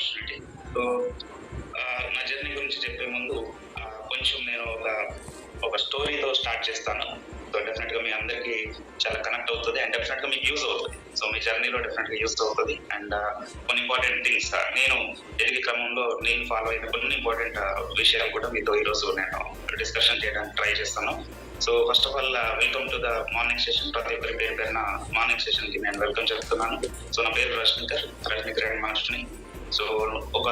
Opportunity. So నా journey గురించి చెప్పే ముందు కొంచెం నేను ఒక స్టోరీతో స్టార్ట్ చేస్తాను. సో డెఫినెట్‌గా మీ అందరికీ చాలా కనెక్ట్ అవుతది. అండ్ డెఫినెట్‌గా మీకు యూజ్ అవుతది. సో మీ జర్నీలో డెఫినెట్‌గా యూజ్ అవుతది. అండ్ కొన్ని ఇంపార్టెంట్ థింగ్స్ నేను ఎదిగే క్రమంలో నేను ఫాలో అయిన కొన్ని ఇంపార్టెంట్ విషయాలు కూడా మీతో ఈరోజు నేను డిస్కషన్ చేయడానికి ట్రై చేస్తాను. So first of all welcome to the morning session. ప్రతి ఒక్కరి పేరున మార్నింగ్ సెషన్‌కి నేను వెల్కమ్ చెప్తున్నాను. సో నా పేరు రజనీకర్ అండ్ మాస్టర్‌ని. సో ఒక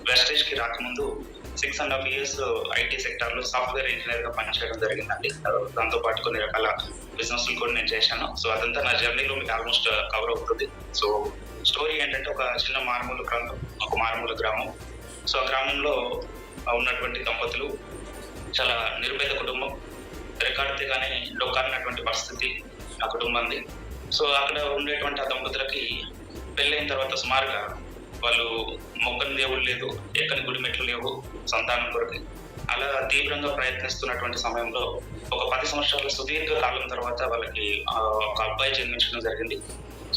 వెస్టేజ్‌కి రాకముందు 6.5 years ఐటీ సెక్టార్‌లో సాఫ్ట్‌వేర్ ఇంజినీర్‌గా పనిచేయడం జరిగిందండి. దాంతో పాటు కొన్ని రకాల బిజినెస్‌లు కూడా నేను చేశాను. సో అదంతా నా జర్నీలో మీకు ఆల్మోస్ట్ కవర్ అవుతుంది. సో స్టోరీ ఏంటంటే ఒక చిన్న మారుమూల ప్రాంతం, ఒక మారుమూల గ్రామం. సో ఆ గ్రామంలో ఉన్నటువంటి దంపతులు చాలా నిరుపేద కుటుంబం. రికార్డితేగానే డొక్కారినటువంటి పరిస్థితి ఆ కుటుంబంది. సో అక్కడ ఉండేటువంటి ఆ దంపతులకి పెళ్ళైన తర్వాత సుమారుగా వాళ్ళు మొక్కని దేవుడు లేదు, ఎక్కని గుడి మెట్లు లేవు సంతానం కొరకు. అలా తీవ్రంగా ప్రయత్నిస్తున్నటువంటి సమయంలో ఒక 10 సంవత్సరాల సుదీర్ఘ కాలం తర్వాత వాళ్ళకి ఒక అబ్బాయి జన్మించడం జరిగింది.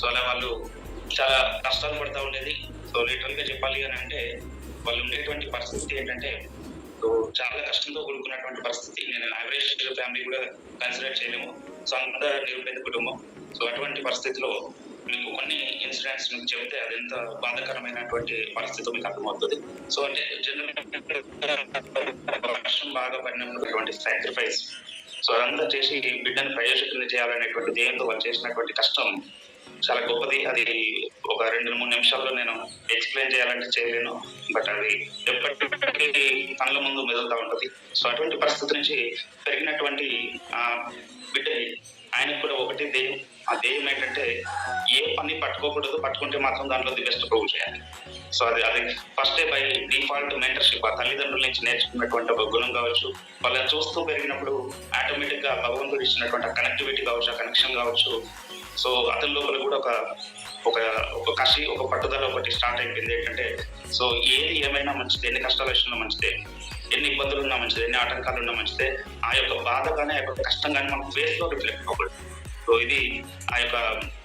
సో అలా వాళ్ళు చాలా కష్టాలు పడతా ఉండేది. సో లిటరల్‌గా చెప్పాలి అని అంటే వాళ్ళు ఉండేటువంటి పరిస్థితి ఏంటంటే చాలా కష్టంతో కూడుకున్నటువంటి పరిస్థితి. నేను యావరేజ్ ఫ్యామిలీ కూడా కన్సిడర్ చేయలేము. సో అంత నిరుపేద కుటుంబం. సో అటువంటి పరిస్థితిలో మీకు కొన్ని ఇన్సిడెంట్స్ మీకు చెబితే అది ఎంత బాధాకరమైనటువంటి పరిస్థితి మీకు అర్థమవుతుంది. సో అంటే వర్షం బాగా పడినటువంటి సాక్రిఫైస్. సో అదంతా చేసి బిడ్డను ప్రయోజకుల్ని చేయాలనేటువంటి ధ్యేయంతో వాళ్ళు చేసినటువంటి కష్టం చాలా గొప్పది. అది ఒక 2-3 నిమిషాల్లో నేను ఎక్స్ప్లెయిన్ చేయాలంటే చేయలేను. బట్ అది ఎప్పటికీ కళ్ళ ముందు మెదులుతూ ఉంటుంది. సో అటువంటి పరిస్థితి నుంచి పెరిగినటువంటి బిడ్డ ఆయనకు కూడా ఒకటి ధ్యేయం. ఆ ధ్యేయం ఏంటంటే ఏ పని పట్టుకోకూడదు, పట్టుకుంటే మాత్రం దాంట్లో ది బెస్ట్ ప్రూవ్ చేయాలి. సో అది ఫస్ట్ బై డిఫాల్ట్ మెంటర్షిప్ ఆ తల్లిదండ్రుల నుంచి నేర్చుకున్నటువంటి ఒక గుణం కావచ్చు, వాళ్ళని చూస్తూ పెరిగినప్పుడు ఆటోమేటిక్ గా భగవంతుడు ఇచ్చినటువంటి ఆ కనెక్టివిటీ కావచ్చు, ఆ కనెక్షన్ కావచ్చు. సో అతని లోపల కూడా ఒక కషి, ఒక పట్టుదల ఒకటి స్టార్ట్ అయిపోయింది. ఏంటంటే సో ఏది ఏమైనా మంచిది, ఎన్ని కష్టాలు వచ్చినా మంచిదే, ఎన్ని ఇబ్బందులు ఉన్నా మంచిదే, ఎన్ని ఆటంకాలు ఉన్నా మంచిదే, ఆ యొక్క బాధ కానీ ఆ యొక్క కష్టం కానీ మన ఫేస్ లో రిఫ్లెక్ట్ అవ్వకూడదు. సో ఇది ఆ యొక్క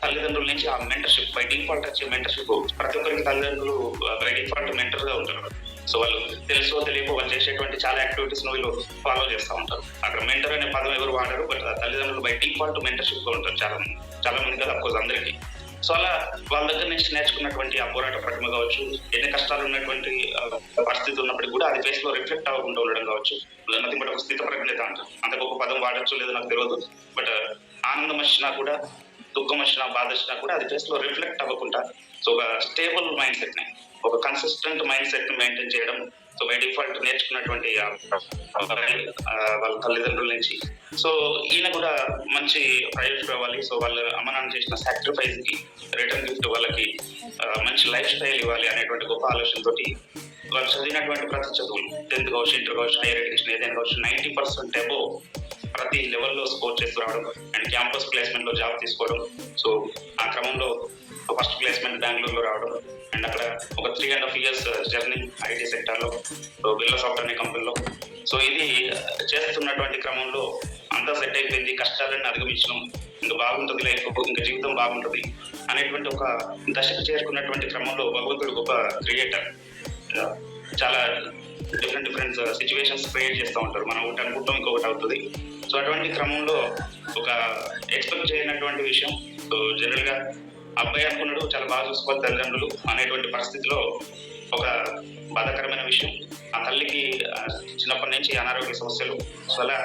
తల్లిదండ్రుల నుంచి ఆ మెంటర్షిప్ బై డిఫాల్ట్ వచ్చే మెంటర్షిప్. ప్రతి ఒక్కరికి తల్లిదండ్రులు బై డిఫాల్ట్ మెంటర్ గా ఉంటారు. సో వాళ్ళు తెలుసో తెలియకో వాళ్ళు చేసేటువంటి చాలా యాక్టివిటీస్ వీళ్ళు ఫాలో చేస్తూ ఉంటారు. అక్కడ మెంటర్ అనే పదం ఎవరు వాడరు, బట్ తల్లిదండ్రులు బై డిఫాల్ట్ మెంటర్షిప్ గా ఉంటారు చాలా మంది కదా, అఫ్కోర్స్ అందరికీ. సో అలా వాళ్ళ దగ్గర నుంచి నేర్చుకున్నటువంటి ఆ పోరాట ప్రతిమ కావచ్చు, ఎన్ని కష్టాలు ఉన్నటువంటి పరిస్థితి ఉన్నప్పటికీ కూడా అది ఫేస్ లో రిఫ్లెక్ట్ అవ్వకుండా ఉండడం కావచ్చు. నథింగ్ బట్ ఒక స్థిత ప్రజ్ఞత అంటారు. అంత గొప్ప పదం వాడచ్చు లేదో నాకు తెలియదు. బట్ ఆనందం వచ్చినా కూడా, దుఃఖం వచ్చినా, బాధ వచ్చినా కూడా అది ఫేస్ లో రిఫ్లెక్ట్ అవ్వకుండా సో ఒక స్టేబుల్ మైండ్ సెట్ ని, ఒక కన్సిస్టెంట్ మైండ్ సెట్ ని మెయింటైన్ చేయడం సో బై డిఫాల్ట్ నేర్చుకున్నటువంటి వాళ్ళ తల్లిదండ్రుల నుంచి. సో ఈయన కూడా మంచి ప్రయోజనం ఇవ్వాలి. సో వాళ్ళ అమ్మ నాన్న చేసిన సాక్రిఫైస్ కి రిటర్న్ గిఫ్ట్ వాళ్ళకి మంచి లైఫ్ స్టైల్ ఇవ్వాలి అనేటువంటి గొప్ప ఆలోచనతోటి వాళ్ళు చదివినటువంటి ప్రతి చదువులు 10th కావచ్చు, ఇంటర్ కావచ్చు, హైయర్ ఎడ్యుకేషన్ ఏదైనా కావచ్చు 90% అబోవ్ ప్రతి లెవెల్లో స్కోర్ చేసి రావడం అండ్ క్యాంపస్ ప్లేస్మెంట్ లో జాబ్ తీసుకోవడం. సో ఆ క్రమంలో ఫస్ట్ ప్లేస్మెంట్ బెంగళూరులో రావడం అండ్ అక్కడ ఒక 3.5 years జర్నీ ఐటీ సెక్టర్ లో బిర్లా సాఫ్ట్వేర్ అనే కంపెనీలో. సో ఇది చేస్తున్నటువంటి క్రమంలో అంతా సెట్ అయిపోయింది, కష్టాలన్నీ అధిగమించడం, ఇంకా బాగుంటుంది లైఫ్, ఇంకా జీవితం బాగుంటుంది అనేటువంటి ఒక దశకు చేరుకున్నటువంటి క్రమంలో భగవంతుడు గొప్ప క్రియేటర్. చాలా డిఫరెంట్ సిచ్యువేషన్స్ క్రియేట్ చేస్తూ ఉంటారు. మనం ఒకటి అనుకుంటాం, ఇంకొకటి అవుతుంది. సో అటువంటి క్రమంలో ఒక ఎక్స్పెక్ట్ చేయనటువంటి విషయం. సో జనరల్ గా అబ్బాయి అనుకున్నాడు చాలా బాగా చూసుకోవాలి తల్లిదండ్రులు అనేటువంటి పరిస్థితిలో ఒక బాధాకరమైన విషయం. ఆ తల్లికి చిన్నప్పటి నుంచి అనారోగ్య సమస్యలు. సో అలా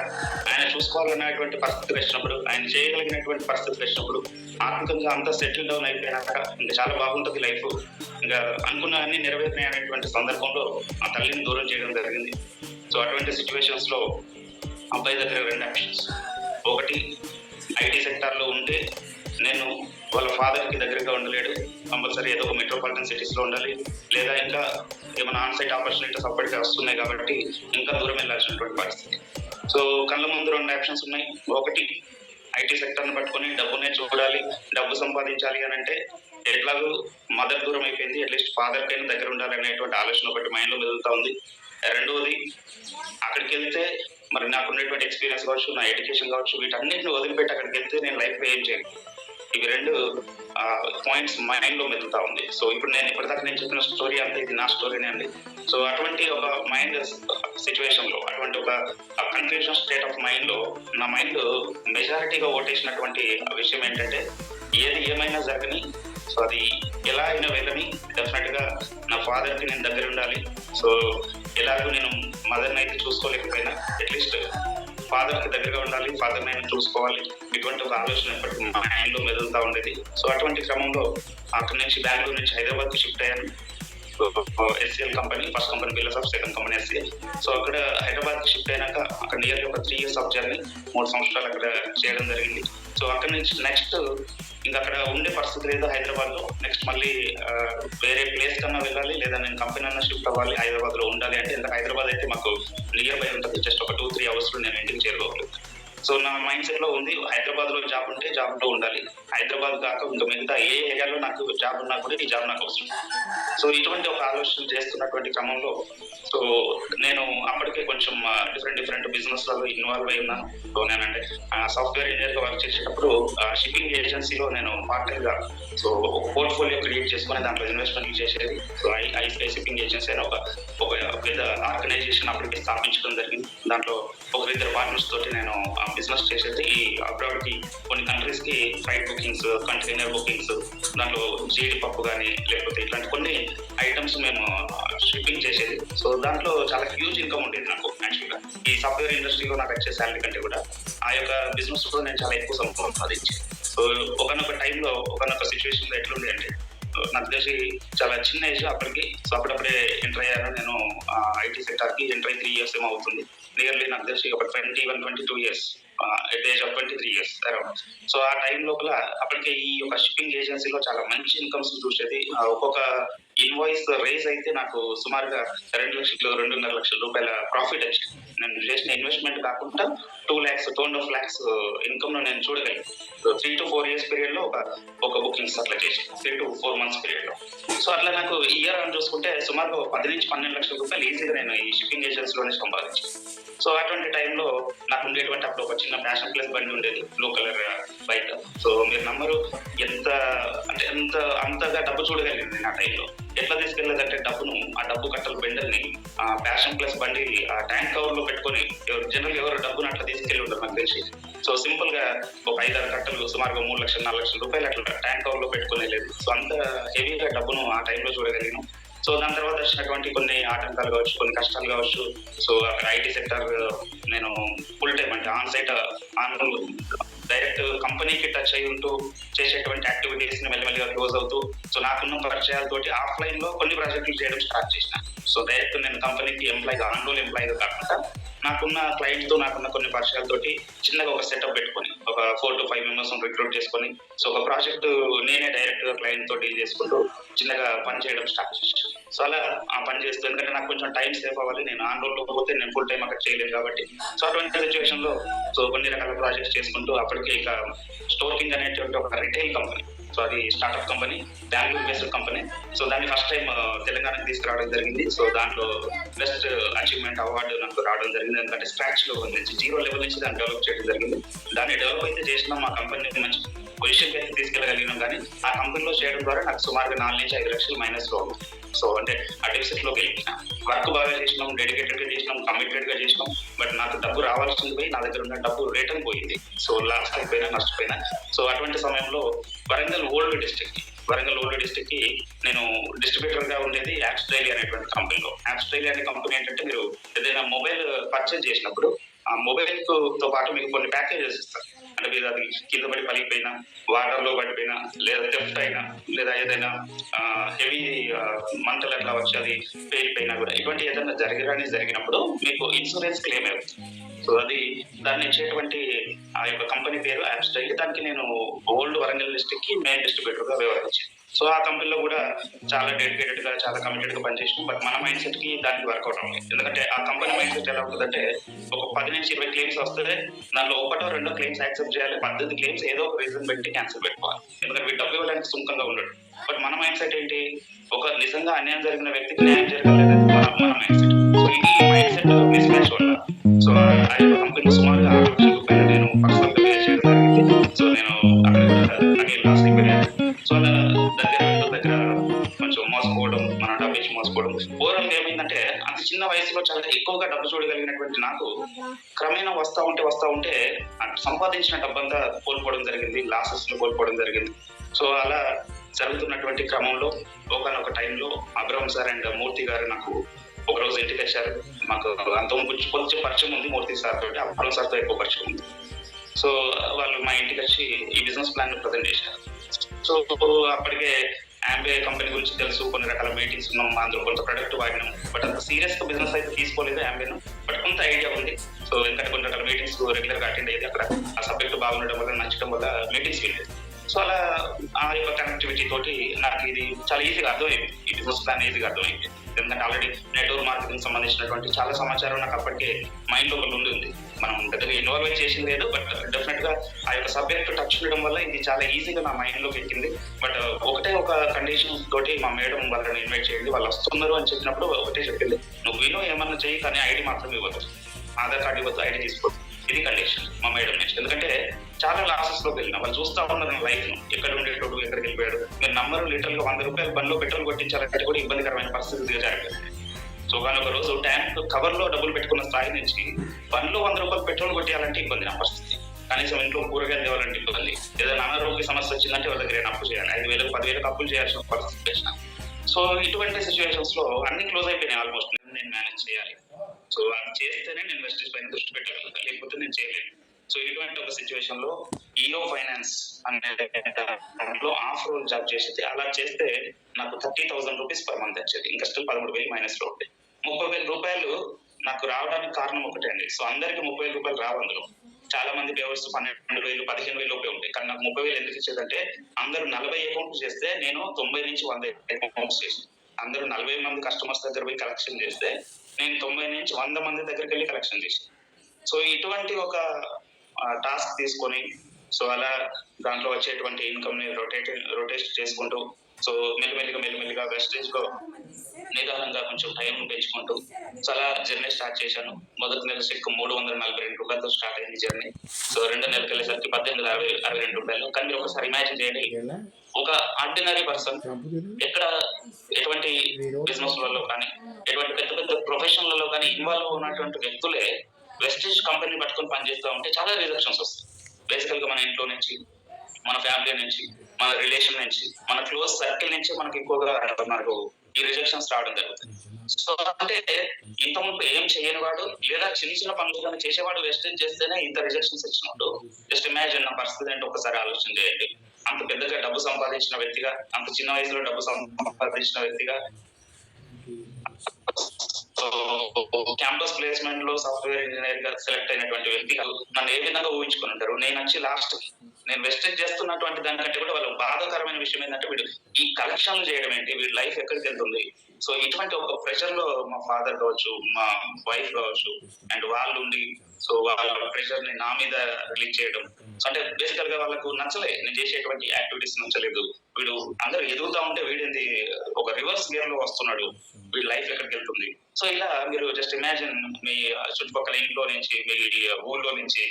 ఆయన చూసుకోవాలనేటువంటి పరిస్థితి వచ్చినప్పుడు, ఆయన చేయగలిగినటువంటి పరిస్థితి వచ్చినప్పుడు, ఆర్థికంగా అంతా సెటిల్ డౌన్ అయిపోయినాక ఇంకా చాలా బాగుంటుంది లైఫ్, ఇంకా అనుకున్న అన్ని నెరవేరినాయి అనేటువంటి సందర్భంలో ఆ తల్లిని దూరం చేయడం జరిగింది. సో అటువంటి సిచ్యువేషన్స్ లో అబ్బాయి దగ్గర 2 ఆప్షన్స్. ఒకటి ఐటీ సెక్టార్ లో ఉంటే నేను వాళ్ళ ఫాదర్ కి దగ్గరగా ఉండలేడు, కంపల్సరీ ఏదో ఒక మెట్రోపాలిటన్ సిటీస్ లో ఉండాలి, లేదా ఇంకా ఏమైనా ఆన్ సైట్ ఆపర్చునిటీస్ అప్పటికే వస్తున్నాయి కాబట్టి ఇంకా దూరం వెళ్ళాల్సినటువంటి పరిస్థితి. సో కళ్ళ ముందు 2 ఆప్షన్స్ ఉన్నాయి. ఒకటి ఐటీ సెక్టర్ ని పట్టుకొని డబ్బునే చూడాలి, డబ్బు సంపాదించాలి అని అంటే ఎట్లాగూ మదర్ దూరం అయిపోయింది, అట్లీస్ట్ ఫాదర్ కైనా దగ్గర ఉండాలి అనేటువంటి ఆలోచన ఒకటి మైండ్ లో మెదులుతా ఉంది. రెండవది అక్కడికి వెళ్తే మరి నాకు ఉన్నటువంటి ఎక్స్పీరియన్స్ కావచ్చు, నా ఎడ్యుకేషన్ కావచ్చు, వీటన్నిటిని వదిలిపెట్టి అక్కడికి వెళ్తే నేను లైఫ్ లో ఏం చేయను. ఇవి రెండు పాయింట్స్ మైండ్ లో మెదులుతా ఉంది. సో ఇప్పుడు నేను ఇప్పటిదాకా నేను చెప్పిన స్టోరీ అంతా ఇది నా స్టోరీనే అండి. సో అటువంటి ఒక మైండ్ సిచ్యువేషన్ లో, అటువంటి ఒక కన్ఫ్యూజన్ స్టేట్ ఆఫ్ మైండ్ లో నా మైండ్ మెజారిటీగా ఓటేసినటువంటి విషయం ఏంటంటే, ఏది ఏమైనా జరగని, సో అది ఎలా అయినా వెళ్ళని, డెఫినెట్ గా నా ఫాదర్ కి నేను దగ్గర ఉండాలి. సో ఎలాగో నేను మదర్ని అయితే చూసుకోలేకపోయినా అట్లీస్ట్ ఫాదర్ కి దగ్గరగా ఉండాలి, ఫాదర్ నేను చూసుకోవాలి, ఇటువంటి ఒక ఆలోచన ఎప్పటికీ మా మైండ్ లో మెదులుతా ఉండేది. సో అటువంటి క్రమంలో అక్కడి నుంచి బెంగళూరు నుంచి హైదరాబాద్ కి షిఫ్ట్ అయ్యాను. SCL company, first company builders of, second company SCL. So అక్కడ హైదరాబాద్ కి షిఫ్ట్ అయినాక అక్కడ నియర్లీ ఒక 3 years ఆఫ్ జర్నీ, 3 సంవత్సరాలు అక్కడ చేయడం జరిగింది. సో అక్కడ నుంచి నెక్స్ట్ ఇంకా అక్కడ ఉండే పరిస్థితి లేదు హైదరాబాద్ లో. నెక్స్ట్ మళ్ళీ వేరే ప్లేస్ కన్నా వెళ్ళాలి, లేదా నేను కంపెనీ అన్నా షిఫ్ట్ అవ్వాలి, హైదరాబాద్ లో ఉండాలి అంటే ఇంకా హైదరాబాద్ అయితే మాకు నియర్ బై ఉంటుంది, జస్ట్ ఒక 2-3 hours లో నేను ఇంటికి చేరుకోవాలి. సో నా మైండ్ సెట్ లో ఉంది, హైదరాబాద్ లో జాబ్ ఉంటే జాబ్ లో ఉండాలి, హైదరాబాద్ కాక ఇంకా మిగతా ఏ ఏరియాలో నాకు జాబ్ ఉన్నా కూడా ఈ జాబ్ నాకు అవసరం. సో ఇటువంటి ఒక ఆలోచన చేస్తున్నటువంటి క్రమంలో సో నేను అప్పటికే కొంచెం డిఫరెంట్ బిజినెస్ లలో ఇన్వాల్వ్ అయి ఉన్నాను. సో నేనంటే సాఫ్ట్వేర్ ఇంజనీర్ గా వర్క్ చేసేటప్పుడు షిప్పింగ్ ఏజెన్సీలో నేను పార్ట్ టైం గా సో ఒక పోర్ట్ఫోలియో క్రియేట్ చేసుకుని దాంట్లో ఇన్వెస్ట్మెంట్ చేసేది. సో ఐస్పై షిప్పింగ్ ఏజెన్సీ అని ఒక పెద్ద ఆర్గనైజేషన్ అప్పటికే స్థాపించడం జరిగింది. దాంట్లో ఒక 2 పార్ట్నర్స్ తోటి నేను బిజినెస్ చేసేది. ఈ అబ్రాడ్ కి కొన్ని కంట్రీస్ కి ఫ్లైట్ బుకింగ్స్, కంటైనర్ బుకింగ్స్, దాంట్లో జీడిపప్పు కానీ లేకపోతే ఇట్లాంటి కొన్ని ఐటమ్స్ మేము షిప్పింగ్ చేసేది. సో దాంట్లో చాలా హ్యూజ్ ఇన్కమ్ ఉండేది నాకు. యాక్చువల్గా ఈ సాఫ్ట్వేర్ ఇండస్ట్రీలో నాకు వచ్చే శాలరీ కంటే కూడా ఆ యొక్క బిజినెస్ లో నేను చాలా ఎక్కువ సంపాదించాను. సో ఒకనొక టైంలో ఒకనొక సిచ్యువేషన్ లో ఎట్లుంది అంటే, నాకు తెలిసి చాలా చిన్న ఏజ్ అప్పటికి. సో అప్పుడప్పుడే ఎంటర్ అయ్యాను నేను ఐటీ సెక్టార్ కి. ఎంటర్ అయ్యి 3 years ఏమో అవుతుంది. నియర్లీ నాకు తెలిసి ఒక 21-22 years, at age of 23 years around. So ఆ టైం లోపల అప్పటికే ఈ యొక్క షిప్పింగ్ ఏజెన్సీలో చాలా మంచి ఇన్కమ్స్ చూసేది. ఒక్కొక్క ఇన్వాయిస్ రేజ్ అయితే నాకు సుమారుగా 2 లక్షలు, 2.5 లక్షల రూపాయల ప్రాఫిట్ వచ్చింది. నేను చేసిన ఇన్వెస్ట్మెంట్ కాకుండా 2 lakhs, 2.5 lakhs ఇన్కమ్ నేను చూడగలను. 3 to 4 years పీరియడ్ లో ఒక బుకింగ్స్ అట్లా చేసి 3 to 4 months పీరియడ్ లో. సో అట్లా నాకు ఇయర్ అని చూసుకుంటే సుమారు 10 నుంచి 12 లక్షల రూపాయలు ఈజీగా నేను ఈ షిప్పింగ్ ఏజెన్సీలోనే సంపాదించాను. సో అటువంటి టైంలో నాకు ఉండేటువంటి అప్పుడు ఒక చిన్న ఫ్యాషన్ ప్లస్ బండి ఉండేది, బ్లూ కలర్ బైక్. సో మీరు నమ్మరు, అంతగా డబ్బు చూడగలిగింది ఆ టైంలో. ఎట్లా తీసుకెళ్ళలేదంటే ఆ డబ్బు కట్టల బెండల్ని ఫ్యాషన్ ప్లస్ బండి ఆ ట్యాంక్ కవర్ లో పెట్టుకొని, జనరల్ ఎవరు డబ్బును అట్లా తీసుకెళ్ళి ఉంటారు నాకు తెలిసి. సో సింపుల్ గా ఒక 5-6 కట్టలు సుమారుగా 3 లక్షలు, 4 లక్షల రూపాయలు అట్లా ట్యాంక్ కవర్ లో పెట్టుకునే లేదు. సో అంత హెవీగా డబ్బును ఆ టైంలో చూడగలిగాను. సో దాని తర్వాత వచ్చినటువంటి కొన్ని ఆటంకాలు కావచ్చు, కొన్ని కష్టాలు కావచ్చు. సో అక్కడ ఐటీ సెక్టర్ నేను ఫుల్ టైం అంటే ఆన్ సైట్ డైరెక్ట్ కంపెనీకి టచ్ అయి ఉంటూ చేసేటువంటి యాక్టివిటీస్ ని మెల్లమెల్లిగా క్లోజ్ అవుతూ, సో నాకున్న పరిచయాలతోటి ఆఫ్లైన్ లో కొన్ని ప్రాజెక్టులు చేయడం స్టార్ట్ చేసిన. సో డైరెక్ట్ నేను కంపెనీకి ఎంప్లాయీగా, ఆన్ రోల్ ఎంప్లాయీగా కాకుండా నాకున్న క్లయింట్ తో నాకున్న కొన్ని పరిచయాలతోటి చిన్నగా ఒక సెటప్ పెట్టుకొని ఒక 4 to 5 members రిక్రూట్ చేసుకొని, సో ఒక ప్రాజెక్ట్ నేనే డైరెక్ట్ గా క్లయింట్ తో డీల్ చేసుకుంటూ చిన్నగా పని చేయడం స్టార్ట్ చేశాను. సో అలా ఆ పని చేస్తూ, ఎందుకంటే నాకు కొంచెం టైం సేవ్ అవ్వాలి, నేను ఆన్ రోల్ లో పోతే నేను ఫుల్ టైం అక్కడ చేయలేదు కాబట్టి. సో అటువంటి సిచ్యువేషన్ లో సో కొన్ని రకాల ప్రాజెక్ట్స్ చేసుకుంటూ అప్పటికే ఇక స్టోర్ కింగ్ అనేటువంటి ఒక రిటైల్ కంపెనీ, సో అది startup company, Bengaluru based company. So దాన్ని ఫస్ట్ టైం తెలంగాణకి తీసుకురావడం జరిగింది. సో దాంట్లో బెస్ట్ అచీవ్మెంట్ అవార్డు నాకు రావడం జరిగింది. ఎందుకంటే స్క్రాచ్ లో నుంచి 0 level నుంచి దాన్ని డెవలప్ చేయడం జరిగింది. దాన్ని డెవలప్ అయితే చేసినాం, మా కంపెనీ మంచి పొజిషన్ అయితే తీసుకెళ్ళగలిగినాం. కానీ ఆ కంపెనీలో చేయడం ద్వారా నాకు సుమారుగా 4 నుంచి 5 లక్షలు మైనస్ లో ఉంది. సో అంటే ఆ డెఫిసిట్ లోకి వెళ్ళిన వర్క్ బాగా చేసినాం, డెడికేటెడ్ గా చేసినాం, కమిటెడ్ గా చేసినాం. బట్ నాకు డబ్బు రావాల్సింది పోయి నా దగ్గర ఉన్న డబ్బు రిటర్న్ పోయింది. సో లాస్ట్ అయిపోయినా, నష్టపోయినా. సో అటువంటి సమయంలో వరంగల్ ఓల్డ్ డిస్ట్రిక్ట్ కి నేను డిస్ట్రిబ్యూటర్ గా ఉండేది యాప్స్ట్రైలియా అనేటువంటి కంపెనీలో. యాప్స్ట్రైలియా అనే కంపెనీ ఏంటంటే, మీరు ఏదైనా మొబైల్ పర్చేజ్ చేసినప్పుడు ఆ మొబైల్ తో పాటు మీకు కొన్ని ప్యాకేజెస్ ఇస్తారు. అంటే మీరు అది కింద పడి పలిగిపోయినా, వాటర్ లో పడిపోయినా, లేదా థెఫ్ట్ అయినా, లేదా ఏదైనా హెవీ మంటలు అట్లా వచ్చి అది పేలిపోయినా కూడా, ఇటువంటి ఏదైనా జరిగినప్పుడు మీకు ఇన్సూరెన్స్ క్లెయిమ్ అవుతుంది. సో అది దాన్ని ఇచ్చేటువంటి ఆ యొక్క కంపెనీ పేరు యాప్స్ట్రైల్. దానికి నేను ఓల్డ్ వరంగల్ డిస్ట్రిక్ట్ కి మెయిన్ డిస్ట్రిబ్యూటర్ గా వ్యవహరించాను. సో ఆ కంపెనీలో కూడా చాలా డెడికేటెడ్ గా, చాలా కమిటెడ్ గా పనిచేసాం. బట్ మన మైండ్ సెట్ కి దానికి వర్కౌట్ అవ్వలేదు. ఎందుకంటే ఆ కంపెనీ మైండ్ సెట్ ఎలా ఉంటుందంటే, ఒక 10 నుంచి 20 క్లెయిమ్స్ వస్తే దానిలో 1-2 క్లెయిమ్స్ యాక్సెప్ట్ చేయాలి, 18 క్లెయిమ్స్ ఏదో ఒక రీజన్ పెట్టి క్యాన్సిల్ పెట్టుకోవాలి. ఎందుకంటే వీటి డబ్బు ఇవ్వడానికి సుముఖంగా ఉండడు. బట్ మన మైండ్ సెట్ ఏంటి, ఒక నిజంగా అన్యాయం జరిగిన వ్యక్తికి న్యాయం జరగలేదు మన మైండ్ సెట్. సో ఈ మైండ్ సెట్ మిస్ మ్యాచ్ వల్ల సో ఆ కంపెనీ సుమారుగా 6 లక్షల రూపాయలు నేను పర్సనల్ గా పే చేయడం జరిగింది. సో నేను అక్కడ వయసులో చాలా ఎక్కువగా డబ్బు చూడగలిగినటువంటి నాకు క్రమేణా వస్తా ఉంటే సంపాదించిన డబ్బంతా కోల్పోవడం జరిగింది. లాసెస్‌లో కోల్పోవడం జరిగింది. సో, అలా జరుగుతున్నటువంటి క్రమంలో ఒకానొక టైంలో అబ్రహం సార్ అండ్ మూర్తి గారు నాకు ఒకరోజు ఇంటికొచ్చారు. మాకు అంతకుముందు కొంచెం పరిచయం ఉంది మూర్తి సార్ తోటి. అబ్రహం సార్‌తో ఎక్కువ పరిచయం ఉంది. సో, వాళ్ళు మా ఇంటికొచ్చి ఈ బిజినెస్ ప్లాన్‌ని ప్రెజెంట్ చేశారు. సో, అప్పటికే యాంబే కంపెనీ గురించి తెలుసు. కొన్ని రకాల మీటింగ్స్ ఉన్నాం. అందులో కొంత ప్రొడక్ట్ వాడినాం. బట్ అంత సీరియస్‌గా బిజినెస్ అయితే తీసుకోలేదు యాంబేను. బట్ కొంత ఐడియా ఉంది. సో, ఎందుకంటే కొన్ని రకాల మీటింగ్స్ రెగ్యులర్‌గా అటెండ్ అయ్యేది. అక్కడ ఆ సబ్జెక్ట్ బాగుండడం వల్ల, నచ్చడం వల్ల మీటింగ్స్‌కి వెళ్ళేది. సో, అలా ఆ యొక్క కనెక్టివిటీ తోటి నాకు ఇది చాలా ఈజీగా అర్థమైంది. ఈ బిజినెస్ ప్లాన్ ఈజీగా అర్థమైంది. ఎందుకంటే ఆల్రెడీ నెట్వర్క్ మార్కెటింగ్ సంబంధించినటువంటి చాలా సమాచారం నాకు అప్పటికే మైండ్ లో ఉంది. మనం పెద్దగా ఇన్వాల్వ్ చేసింది లేదు. బట్ డెఫినెట్ గా ఆ యొక్క సబ్జెక్ట్ టచ్ ఉండడం వల్ల ఇది చాలా ఈజీగా నా మైండ్ లోకి ఎక్కింది. బట్ ఒకటే ఒక కండిషన్ తోటి మా మేడం వాళ్ళని ఇన్వైట్ చేయండి, వాళ్ళు వస్తున్నారు అని చెప్పినప్పుడు ఒకటే చెప్పింది, నువ్వు విను ఏమన్నా చెయ్యి కానీ ఐడి మాత్రం ఇవ్వద్దు, ఆధార్ కార్డు ఇవ్వద్దు, ఐడి తీసుకోవద్దు. ఇది కండిషన్ మా మేడం నుంచి. ఎందుకంటే చాలా లాసెస్ లోకి వెళ్ళిన వాళ్ళు చూస్తా ఉన్నారు లైఫ్ ను, ఎక్కడ ఉండేటోడు ఎక్కడికి వెళ్ళిపోయాడు. మీరు నంబరు లీటర్ గా ₹100 బండ్లో పెట్రోల్ కొట్టించాలంటే కూడా ఇబ్బందికరమైన పరిస్థితి దిగజారిపోయింది. సో కానీ ఒక రోజు ట్యాంక్ కవర్ లో డబ్బులు పెట్టుకున్న స్థాయి నుంచి బండ్లో ₹100 పెట్రోల్ కొట్టియాలంటే ఇబ్బంది నా పరిస్థితి. కనీసం ఇంట్లో కూరగాయలు తేవాలంటే ఇబ్బంది. ఏదైనా అనారోగ్య సమస్య వచ్చిందంటే వాళ్ళ దగ్గర అప్పు చేయాలి. 5,000 10,000 అప్పులు చేయాల్సిన పరిస్థితి వచ్చిన. సో ఇటువంటి సిచ్యువేషన్స్ లో అన్ని క్లోజ్ అయిపోయినాయి ఆల్మోస్ట్. నేను మేనేజ్ చేయాలి. సో అది చేస్తేనే నేను వెస్టేజ్ పైన దృష్టి పెట్టగలుగుతాను, లేకపోతే నేను చేయలేను. సో ఇటువంటి ఒక సిచ్యువేషన్ లో ఈఓ ఫైనాన్స్ అనే దాంట్లో ఆఫ్ రోల్ జాబ్ చేసేది. అలా చేస్తే నాకు ₹30,000 పర్ మంత్ వచ్చేది. ఇంకా స్టిల్ 13,000 మైనస్ లో ఉంటాయి. ₹30,000 నాకు రావడానికి కారణం ఒకటే అండి. సో అందరికి ₹30,000 రావు. అందులో చాలా మంది పేవర్స్ 12,000 15,000 లోపే ఉంటాయి. కానీ నాకు 30,000 ఎందుకు ఇచ్చేదంటే అందరూ 40 అకౌంట్స్ చేస్తే నేను 90 నుంచి 100 అకౌంట్స్ చేసాను. అందరూ 40 మంది కస్టమర్స్ దగ్గర పోయి కలెక్షన్ చేస్తే నేను 90 నుంచి 100 మంది దగ్గరికి వెళ్ళి కలెక్షన్ చేశాను. సో ఇటువంటి ఒక టాస్క్ తీసుకొని సో అలా దాంట్లో వచ్చేటువంటి ఇన్కమ్ ని రొటేట్ చేసుకుంటూ సో మెల్లిమెల్లిగా వెస్టేజ్ లో నిదానంగా కొంచెం టైం పెంచుకుంటూ చాలా జర్నీ స్టార్ట్ చేశాను. మొదటి నెల చెక్ ₹342 స్టార్ట్ అయింది జర్నీ. సో 2 నెలలకు వెళ్ళేసరికి ₹18,062. కానీ మీరు ఒకసారి ఇమాజిన్ చేయండి, ఒక ఆర్డినరీ పర్సన్ ఎక్కడ ఎటువంటి బిజినెస్ లలో కానీ ఎటువంటి పెద్ద పెద్ద ప్రొఫెషన్లలో కానీ ఇన్వాల్వ్ ఉన్నటువంటి వ్యక్తులే వెస్టేజ్ కంపెనీ పట్టుకొని పనిచేస్తూ ఉంటే చాలా రిజెక్షన్స్ వస్తాయి. బేసికల్ గా మన ఇంట్లో నుంచి, మన ఫ్యామిలీ నుంచి, మన రిలేషన్ నుంచి, మన క్లోజ్ సర్కిల్ నుంచి మనకి ఎక్కువగా మనకు ఈ రిజెక్షన్స్ రావడం జరుగుతుంది. సో అంటే ఇంత ముందు ఏం చేయని వాడు లేదా చిన్న చిన్న పనులు చేసేవాడు వెస్టేజ్ చేస్తేనే ఇంత రిజెక్షన్స్ ఇచ్చినట్టు జస్ట్ ఇమాజిన్ నా పరిస్థితి అంటే ఒకసారి ఆలోచన చేయండి. అంత పెద్దగా డబ్బు సంపాదించిన వ్యక్తిగా, అంత చిన్న వయసులో డబ్బు సంపాదించిన వ్యక్తిగా, క్యాంపస్ ప్లేస్మెంట్ లో సాఫ్ట్వేర్ ఇంజనీర్ గా సెలెక్ట్ అయినటువంటి వ్యక్తిగా నన్ను ఏ విధంగా ఊహించుకుని ఉంటారు. నేను వచ్చి లాస్ట్ నేను వెస్టేజ్ చేస్తున్నటువంటి దానికంటే కూడా వాళ్ళ బాధాకరమైన విషయం ఏంటంటే వీడు ఈ కలెక్షన్లు చేయడం ఏంటి, వీడి లైఫ్ ఎక్కడికి వెళ్తుంది. సో ఇటువంటి ఒక ప్రెషర్ లో మా ఫాదర్ కావచ్చు, మా వైఫ్ కావచ్చు అండ్ వాళ్ళు ఉండి సో వాళ్ళ ప్రెషర్ ని నా మీద రిలీజ్ చేయడం. సో అంటే బేసికల్ గా వాళ్ళకు నచ్చలే, నేను చేసేటువంటి యాక్టివిటీస్ నచ్చలేదు. వీడు అందరూ ఎదుగుతా ఉంటే వీడింది ఒక రివర్స్ గేర్ లో వస్తున్నాడు, వీడి లైఫ్ ఎక్కడికి వెళ్తుంది. సో ఇలా మీరు జస్ట్ ఇమాజిన్ మీ చుట్టుపక్కల ఇంట్లో నుంచి, మీ ఊళ్ళో నుంచి